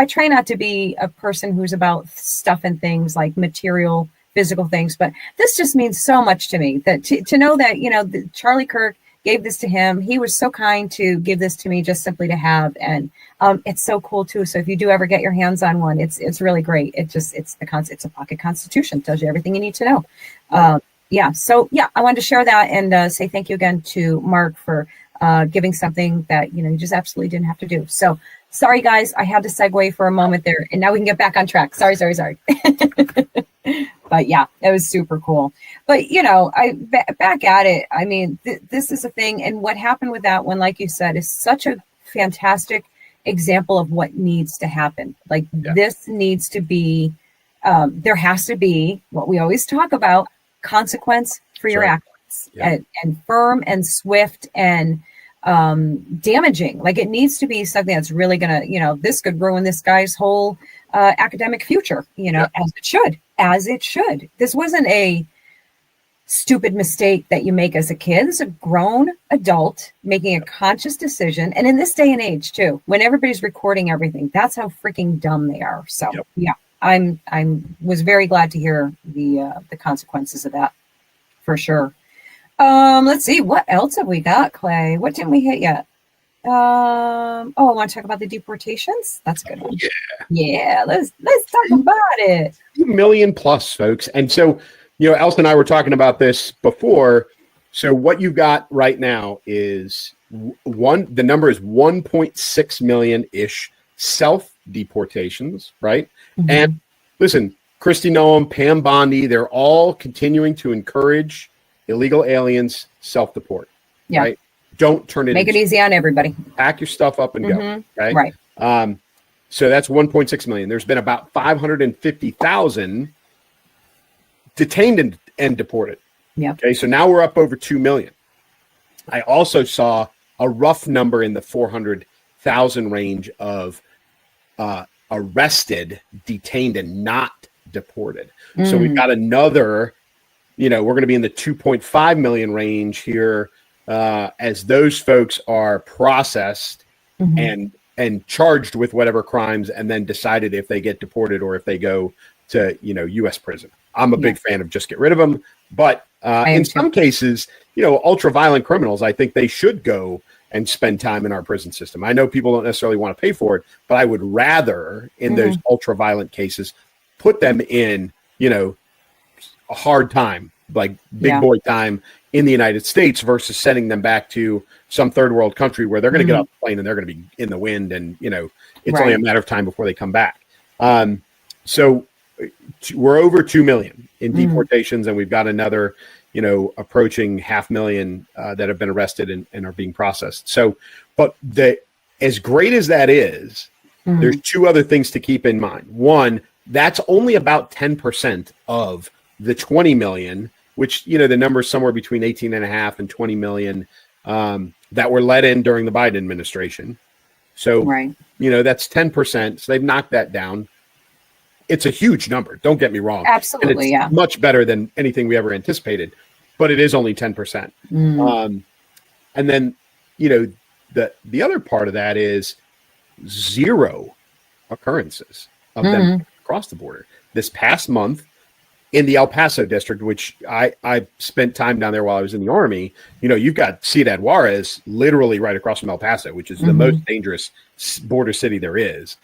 Speaker 2: try not to be a person who's about stuff and things like material, physical things, but this just means so much to me that to know that Charlie Kirk gave this to him. He was so kind to give this to me just simply to have, and it's so cool too. So if you do ever get your hands on one, it's really great. It's a pocket constitution, tells you everything you need to know. I wanted to share that and say thank you again to Mark for giving something that you just absolutely didn't have to do. So sorry guys, I had to segue for a moment there, and now we can get back on track. Sorry. But yeah, it was super cool. But back at it. I mean, this is a thing, and what happened with that one, like you said, is such a fantastic example of what needs to happen. Like this needs to be. There has to be what we always talk about: consequence for your actions, and firm and swift and damaging. Like it needs to be something that's really gonna, this could ruin this guy's whole academic future, as it should. This wasn't a stupid mistake that you make as a kid. This is a grown adult making a conscious decision. And in this day and age too, when everybody's recording everything, that's how freaking dumb they are. So I was very glad to hear the consequences of that for sure. Let's see, what else have we got, Clay? What didn't we hit yet? I want to talk about the deportations. That's a good one. Yeah. Let's talk about it.
Speaker 3: 2 million plus, folks. And so, Elsa and I were talking about this before. So what you've got right now is the number is 1.6 million ish self deportations, right? Mm-hmm. And listen, Kristi Noem, Pam Bondi, they're all continuing to encourage illegal aliens self-deport.
Speaker 2: Yeah.
Speaker 3: Right? Don't turn it.
Speaker 2: Make it easy on everybody.
Speaker 3: Pack your stuff up and go. Okay.
Speaker 2: Right.
Speaker 3: So that's 1.6 million. There's been about 550,000 detained and deported.
Speaker 2: Yeah.
Speaker 3: Okay. So now we're up over 2 million. I also saw a rough number in the 400,000 range of arrested, detained, and not deported. So we've got another. We're going to be in the 2.5 million range here as those folks are processed and charged with whatever crimes, and then decided if they get deported or if they go to U.S. prison. I'm a big fan of just get rid of them, but in some cases, ultra violent criminals, I think they should go and spend time in our prison system. I know people don't necessarily want to pay for it, but I would rather in those ultra violent cases put them in a hard time, like big boy time in the United States, versus sending them back to some third world country where they're going to get off the plane and they're going to be in the wind, and it's only a matter of time before they come back. So we're over 2 million in deportations, and we've got another, approaching 500,000 that have been arrested and are being processed. So, but as great as that is, there's two other things to keep in mind. One, that's only about 10% of the 20 million, which, the number is somewhere between 18.5 and 20 million that were let in during the Biden administration. So, that's 10%. So they've knocked that down. It's a huge number. Don't get me wrong.
Speaker 2: Absolutely.
Speaker 3: And it's much better than anything we ever anticipated, but it is only 10%. And then, the other part of that is zero occurrences of them across the border. This past month in the El Paso district, which I spent time down there while I was in the Army, you've got Ciudad Juarez literally right across from El Paso, which is the most dangerous border city there is.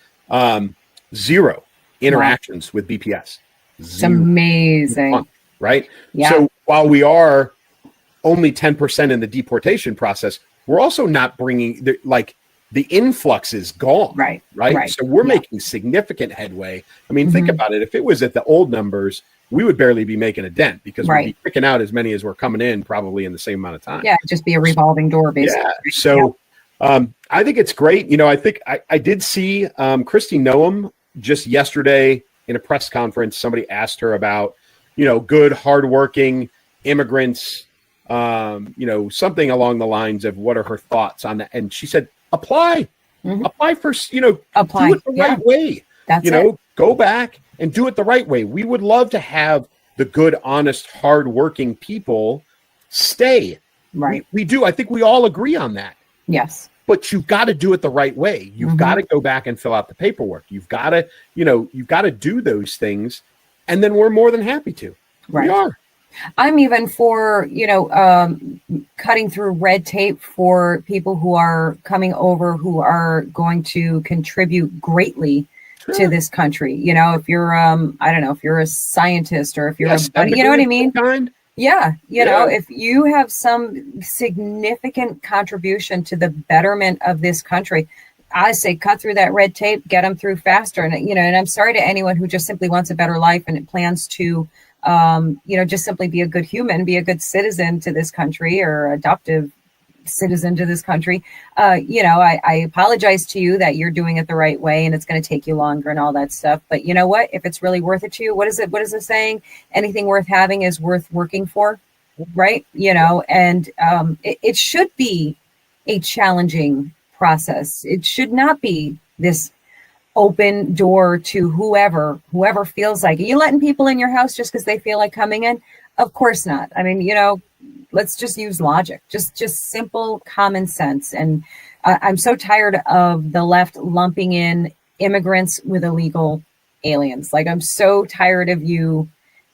Speaker 3: Zero interactions with BPS.
Speaker 2: It's amazing.
Speaker 3: Right?
Speaker 2: Yeah.
Speaker 3: So while we are only 10% in the deportation process, we're also not bringing the influx is gone. Right. So we're making significant headway. I mean, think about it. If it was at the old numbers, we would barely be making a dent because we'd be picking out as many as we're coming in probably in the same amount of time.
Speaker 2: Yeah, just be a revolving door, basically.
Speaker 3: Yeah. So I think it's great. I think I did see Kristi Noem just yesterday in a press conference. Somebody asked her about, good, hardworking immigrants, something along the lines of what are her thoughts on that. And she said, apply for,
Speaker 2: apply.
Speaker 3: do it the right way.
Speaker 2: That's it.
Speaker 3: Go back and do it the right way. We would love to have the good, honest, hardworking people stay.
Speaker 2: Right.
Speaker 3: We do. I think we all agree on that.
Speaker 2: Yes.
Speaker 3: But you've got to do it the right way. You've got to go back and fill out the paperwork. You've got to, you've got to do those things. And then we're more than happy to.
Speaker 2: Right.
Speaker 3: We are.
Speaker 2: I'm even for, cutting through red tape for people who are coming over, who are going to contribute greatly to this country. If you're, I don't know, if you're a scientist or if you're you know what I mean? Yeah. If you have some significant contribution to the betterment of this country, I say cut through that red tape, get them through faster. And, and I'm sorry to anyone who just simply wants a better life and plans to, just simply be a good human, be a good citizen to this country or adoptive citizen to this country. I apologize to you that you're doing it the right way and it's going to take you longer and all that stuff. But you know what? If it's really worth it to you, what is the saying? Anything worth having is worth working for, right? And it should be a challenging process. It should not be this open door to whoever feels like it. You letting people in your house just because they feel like coming in? Of course not. I mean, let's just use logic, just simple common sense. And I'm so tired of the left lumping in immigrants with illegal aliens. Like, I'm so tired of you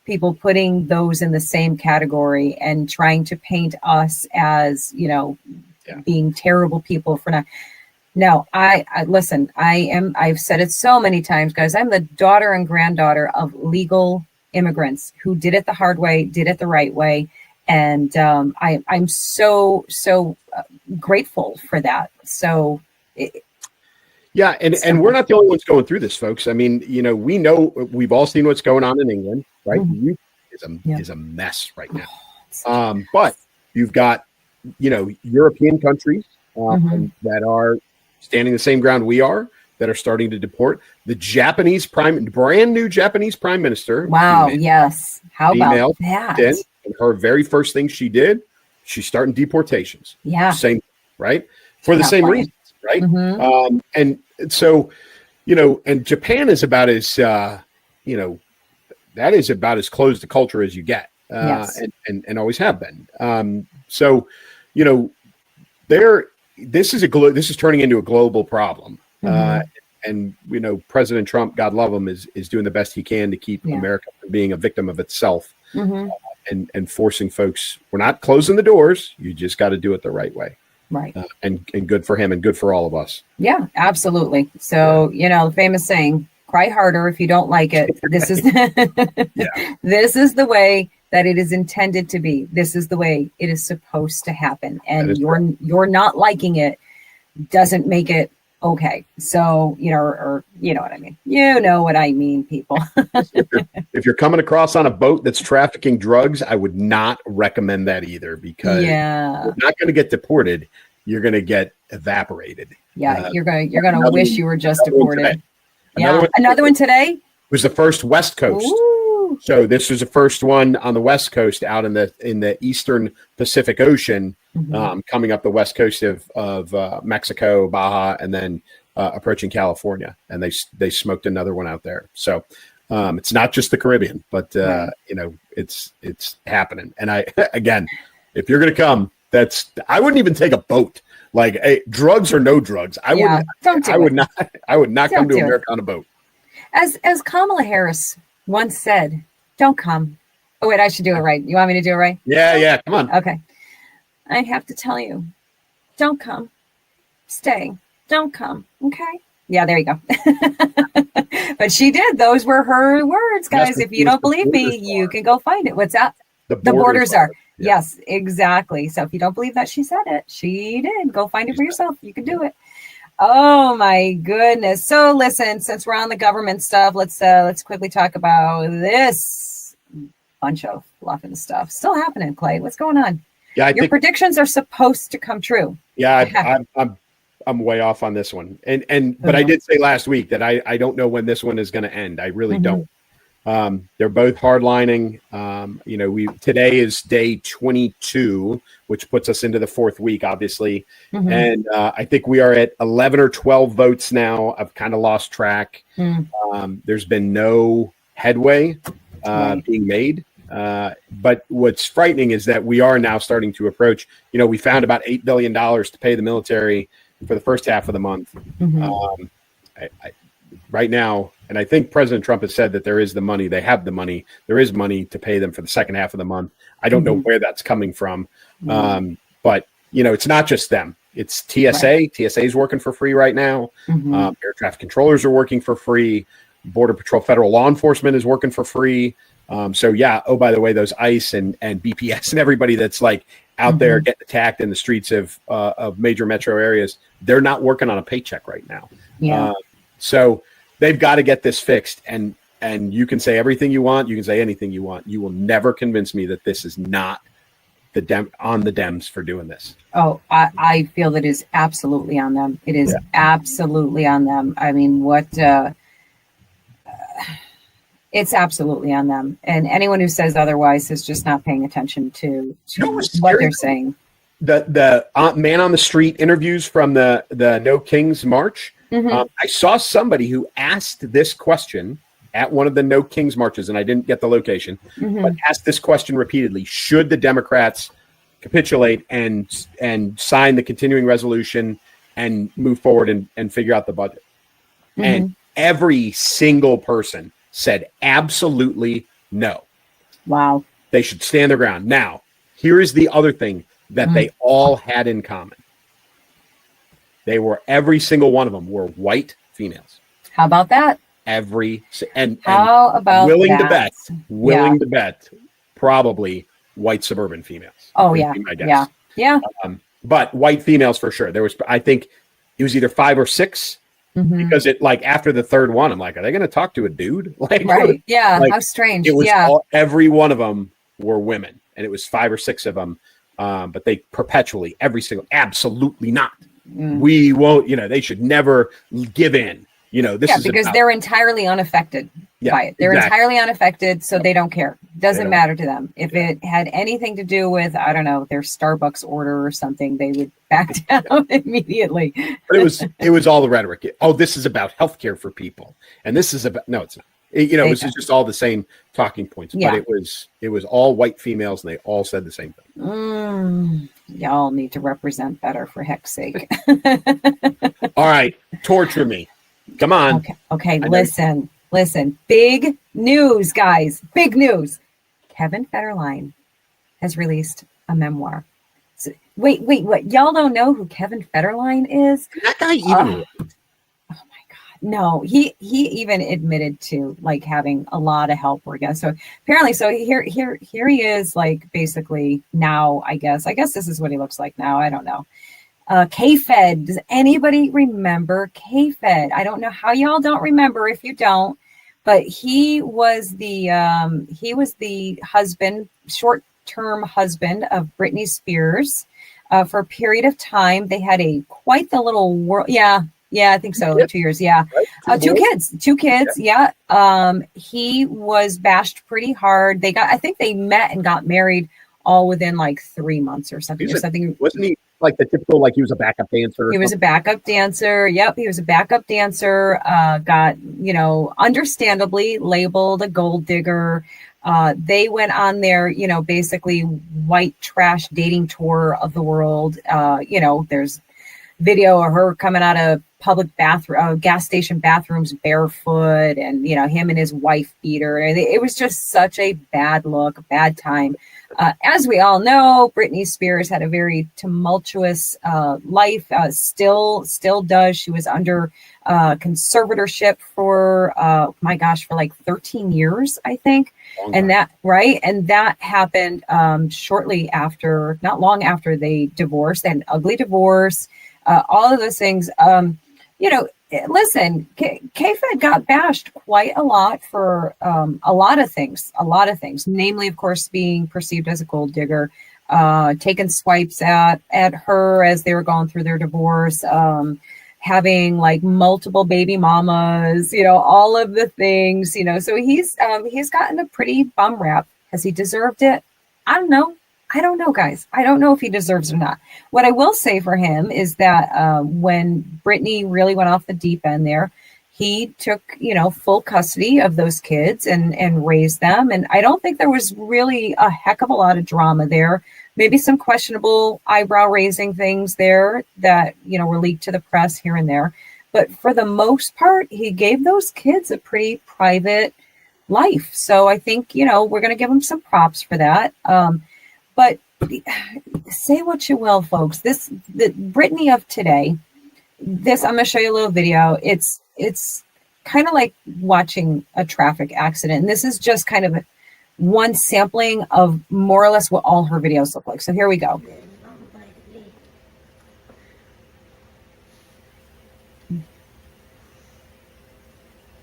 Speaker 2: people putting those in the same category and trying to paint us as, being terrible people for not. No, I listen, I've said it so many times, guys. I'm the daughter and granddaughter of legal immigrants who did it the hard way, did it the right way. And I'm so grateful for that. So,
Speaker 3: and we're not the only ones going through this, folks. I mean, we know, we've all seen what's going on in England, right? The UK is a mess right now. But you've got, European countries that are standing the same ground we are, that are starting to deport. The brand new Japanese prime minister.
Speaker 2: Wow. Yes. How about that?
Speaker 3: And her very first thing she did, she's starting deportations.
Speaker 2: Yeah.
Speaker 3: Same, right? For the same reasons, right? And so, and Japan is about as, that is about as closed a culture as you get, and always have been. So, this is turning into a global problem. And President Trump, God love him, is doing the best he can to keep America from being a victim of itself, and forcing folks. We're not closing the doors. You just got to do it the right way.
Speaker 2: Right.
Speaker 3: And good for him and good for all of us.
Speaker 2: Yeah, absolutely. So, the famous saying, cry harder if you don't like it. This is, this is the way that it is intended to be. This is the way it is supposed to happen. And you're not liking it doesn't make it okay. So, or you know what I mean. You know what I mean, people.
Speaker 3: If you're coming across on a boat that's trafficking drugs, I would not recommend that either, because
Speaker 2: Yeah.
Speaker 3: you're not going to get deported. You're going to get evaporated.
Speaker 2: Yeah, you're gonna wish you were just
Speaker 3: another one
Speaker 2: deported.
Speaker 3: today. Another
Speaker 2: Yeah,
Speaker 3: one
Speaker 2: another one today.
Speaker 3: was the first West Coast.
Speaker 2: Ooh.
Speaker 3: So this was the first one on the West Coast, out in the Eastern Pacific Ocean, coming up the West Coast of Mexico, Baja, and then approaching California. And they smoked another one out there. So it's not just the Caribbean, but it's happening. And again, if you're going to come, I wouldn't even take a boat. Like, hey, drugs or no drugs, I would not come to America on a boat.
Speaker 2: As Kamala Harris once said, "Don't come." Oh wait, I should do it right. You want me to do it right?
Speaker 3: Yeah. Come on.
Speaker 2: Okay. I have to tell you, don't come. Stay. Don't come. Okay. Yeah, there you go. But she did. Those were her words, guys. If you don't believe me, you can go find it. What's that? The borders are. Yeah. Yes, exactly. So if you don't believe that she said it, she did. Go find it for yourself. You can do it. Oh my goodness. So listen, since we're on the government stuff, let's quickly talk about this bunch of fluffing stuff. Still happening, Clay. What's going on?
Speaker 3: Yeah,
Speaker 2: your predictions are supposed to come true.
Speaker 3: Yeah, I'm way off on this one. But I did say last week that I don't know when this one is going to end. I really don't. They're both hardlining. Today is day 22, which puts us into the fourth week, obviously. And I think we are at 11 or 12 votes now. I've kind of lost track. There's been no headway being made. But what's frightening is that we are now starting to approach, we found about $8 billion to pay the military for the first half of the month. Right now, and I think President Trump has said that there is the money. They have the money. There is money to pay them for the second half of the month. I don't know where that's coming from. But, it's not just them. It's TSA. Right. TSA is working for free right now. Air traffic controllers are working for free. Border Patrol, federal law enforcement is working for free. So, yeah. Oh, by the way, those ICE and BPS and everybody that's like out there getting attacked in the streets of major metro areas, they're not working on a paycheck right now.
Speaker 2: Yeah.
Speaker 3: So they've got to get this fixed. And you can say everything you want. You can say anything you want. You will never convince me that this is not on the Dems for doing this.
Speaker 2: Oh, I feel that it is absolutely on them. It is absolutely on them. I mean, it's absolutely on them. And anyone who says otherwise is just not paying attention to what they're saying.
Speaker 3: The man on the street interviews from the No Kings March. I saw somebody who asked this question at one of the No Kings marches, and I didn't get the location, but asked this question repeatedly: should the Democrats capitulate and sign the continuing resolution and move forward and figure out the budget? And every single person said absolutely no.
Speaker 2: Wow.
Speaker 3: They should stand their ground. Now, here is the other thing that they all had in common. Every single one of them were white females.
Speaker 2: How about that?
Speaker 3: How about willing to bet, probably white suburban females.
Speaker 2: Oh yeah, yeah.
Speaker 3: But white females for sure. I think it was either 5 or 6, because after the third one, I'm like, are they going to talk to a dude?
Speaker 2: Right? Yeah. How strange.
Speaker 3: It was every one of them were women, and it was 5 or 6 of them. But they perpetually, absolutely not. We won't, they should never give in. This is
Speaker 2: because they're entirely unaffected by it. They're entirely unaffected, so they don't care. Doesn't matter to them. If it had anything to do with, I don't know, their Starbucks order or something, they would back down immediately.
Speaker 3: But it was all the rhetoric. This is about healthcare for people, and this is about no, it's not. It was just all the same talking points, but it was all white females, and they all said the same thing.
Speaker 2: Y'all need to represent better, for heck's sake.
Speaker 3: All right, torture me. Come on.
Speaker 2: Okay. Listen. Big news, guys. Big news. Kevin Federline has released a memoir. So, wait. What? Y'all don't know who Kevin Federline is?
Speaker 3: That guy even.
Speaker 2: Oh my God. No, he even admitted to having a lot of help working. So apparently, here he is, basically now. I guess this is what he looks like now. I don't know. K-Fed. Does anybody remember K-Fed? I don't know how y'all don't remember if you don't, but he was the husband, short-term husband of Britney Spears. For a period of time, they had quite the little world. Yeah, I think so. Like 2 years. Yeah,
Speaker 3: Right?
Speaker 2: two kids. Yeah. He was bashed pretty hard. I think they met and got married all within like 3 months or something.
Speaker 3: Wasn't he like the typical, like he was a backup dancer?
Speaker 2: He was a backup dancer. Yep, he was a backup dancer. Got, understandably labeled a gold digger. They went on their, basically white trash dating tour of the world. There's video of her coming out of public gas station bathrooms barefoot, and him and his wife beat her. It was just such a bad look, bad time. As we all know, Britney Spears had a very tumultuous life. Still does. She was under conservatorship for for like 13 years, I think. And that happened shortly after, not long after they divorced. They had an ugly divorce. All of those things. Listen, K-Fed got bashed quite a lot for a lot of things, namely, of course, being perceived as a gold digger, taking swipes at her as they were going through their divorce, having like multiple baby mamas, all of the things, so he's gotten a pretty bum rap. Has he deserved it? I don't know. Guys. I don't know if he deserves it or not. What I will say for him is that when Britney really went off the deep end there, he took, full custody of those kids and raised them. And I don't think there was really a heck of a lot of drama there. Maybe some questionable eyebrow raising things there that, were leaked to the press here and there. But for the most part, he gave those kids a pretty private life. So I think, we're going to give him some props for that. But say what you will, folks. The Britney of today, I'm going to show you a little video. It's kind of like watching a traffic accident. And this is just kind of one sampling of more or less what all her videos look like. So here we go.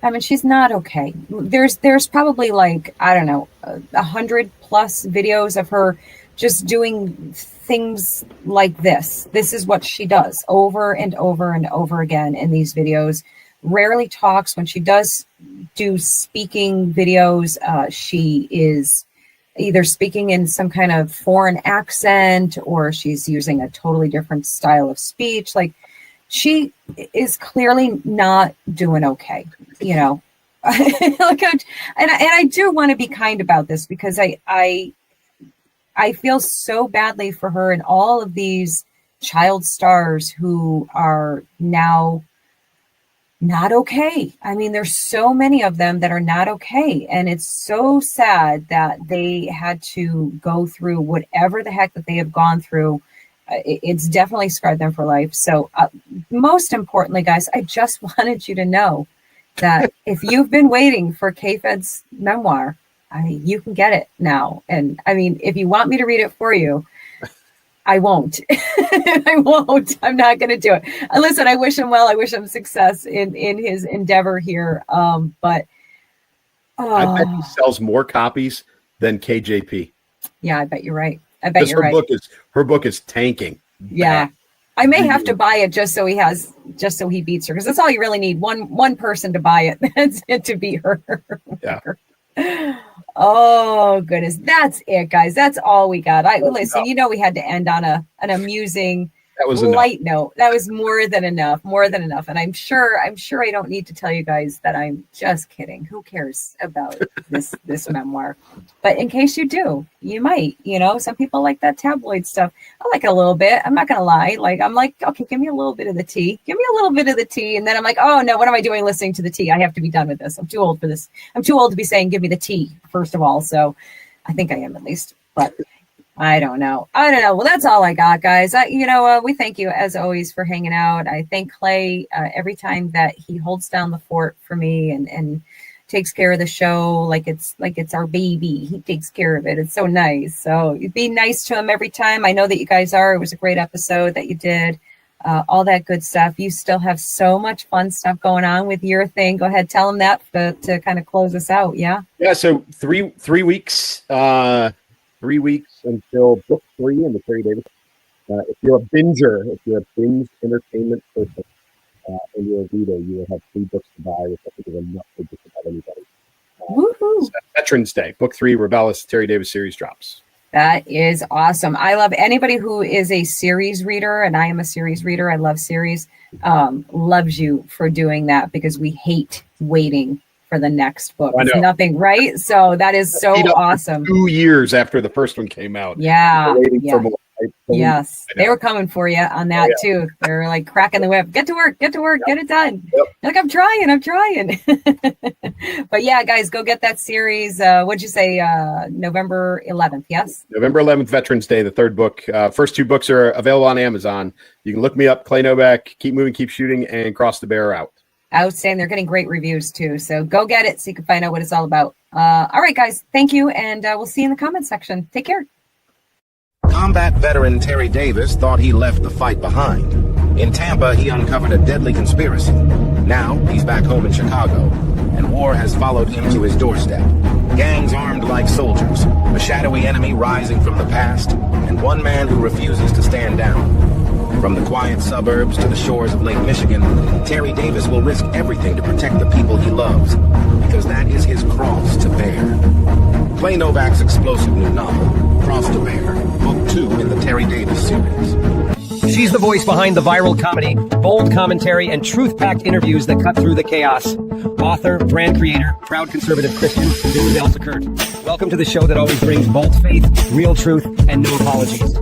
Speaker 2: I mean, she's not okay. There's probably like, I don't know, 100+ videos of her just doing things like this. This is what she does over and over and over again in these videos. Rarely talks. When she does do speaking videos, she is either speaking in some kind of foreign accent, or she's using a totally different style of speech. Like, she is clearly not doing okay, and I do want to be kind about this, because I feel so badly for her and all of these child stars who are now not okay. I mean, there's so many of them that are not okay. And it's so sad that they had to go through whatever the heck that they have gone through. It's definitely scarred them for life. So most importantly, guys, I just wanted you to know that if you've been waiting for K-Fed's memoir, you can get it now. And I mean, if you want me to read it for you, I won't. I won't. I'm not going to do it. Listen, I wish him well. I wish him success in his endeavor here. But
Speaker 3: I bet he sells more copies than KJP.
Speaker 2: Yeah, I bet you're right.
Speaker 3: Her book is tanking.
Speaker 2: Yeah. I may have to buy it just so he beats her, because that's all you really need. One person to buy it. That's it, to beat her.
Speaker 3: Yeah.
Speaker 2: Oh goodness, that's it, guys. That's all we got. Listen. We had to end on an amusing, light note. That was more than enough. And I'm sure I don't need to tell you guys that I'm just kidding. Who cares about this memoir? But in case you do, you might. Some people like that tabloid stuff. I like it a little bit. I'm not gonna lie. I'm like, okay, give me a little bit of the tea. Give me a little bit of the tea, and then I'm like, oh no, what am I doing listening to the tea? I have to be done with this. I'm too old for this. I'm too old to be saying, give me the tea, first of all. So I think I am, at least. But I don't know. Well, that's all I got, guys. We thank you as always for hanging out. I thank Clay every time that he holds down the fort for me and takes care of the show like it's our baby. He takes care of it. It's so nice. So be nice to him every time. I know that you guys are. It was a great episode that you did. all that good stuff. You still have so much fun stuff going on with your thing. Go ahead, tell them that to kind of close us out. Yeah.
Speaker 3: Yeah. So three weeks, 3 weeks until book 3 in the Terry Davis. If you're a binger, if you're a binge entertainment person, and you're a reader, you will have 3 books to buy, which I think is enough for just about anybody.
Speaker 2: Woohoo!
Speaker 3: Veterans Day, book 3, Rebellis Terry Davis series drops.
Speaker 2: That is awesome. I love anybody who is a series reader, and I am a series reader. I love series. Loves you for doing that, because we hate waiting for the next book. It's nothing, right? So that is so awesome.
Speaker 3: 2 years after the first one came out.
Speaker 2: Yeah.
Speaker 3: Waiting for more.
Speaker 2: Yes, they were coming for you on that too. They were like cracking the whip. Get to work, get it done.
Speaker 3: Yep.
Speaker 2: Like, I'm trying. But yeah, guys, go get that series. What'd you say? November 11th, yes?
Speaker 3: November 11th, Veterans Day, the 3rd book. First 2 books are available on Amazon. You can look me up, Clay Novak, Keep Moving, Keep Shooting, and Cross the Bear out.
Speaker 2: Outstanding. They're getting great reviews too. So go get it so you can find out what it's all about. All right, guys, thank you. And we'll see you in the comments section. Take care.
Speaker 4: Combat veteran Terry Davis thought he left the fight behind. In Tampa, he uncovered a deadly conspiracy. Now, he's back home in Chicago, and war has followed him to his doorstep. Gangs armed like soldiers, a shadowy enemy rising from the past, and one man who refuses to stand down. From the quiet suburbs to the shores of Lake Michigan, Terry Davis will risk everything to protect the people he loves, because that is his cross to bear. Clay Novak's explosive new novel, Cross to Bear, book 2 in the Terry Davis series.
Speaker 6: She's the voice behind the viral comedy, bold commentary, and truth-packed interviews that cut through the chaos. Author, brand creator, proud conservative Christian, this is Elsa Kurt. Welcome to the show that always brings bold faith, real truth, and no apologies.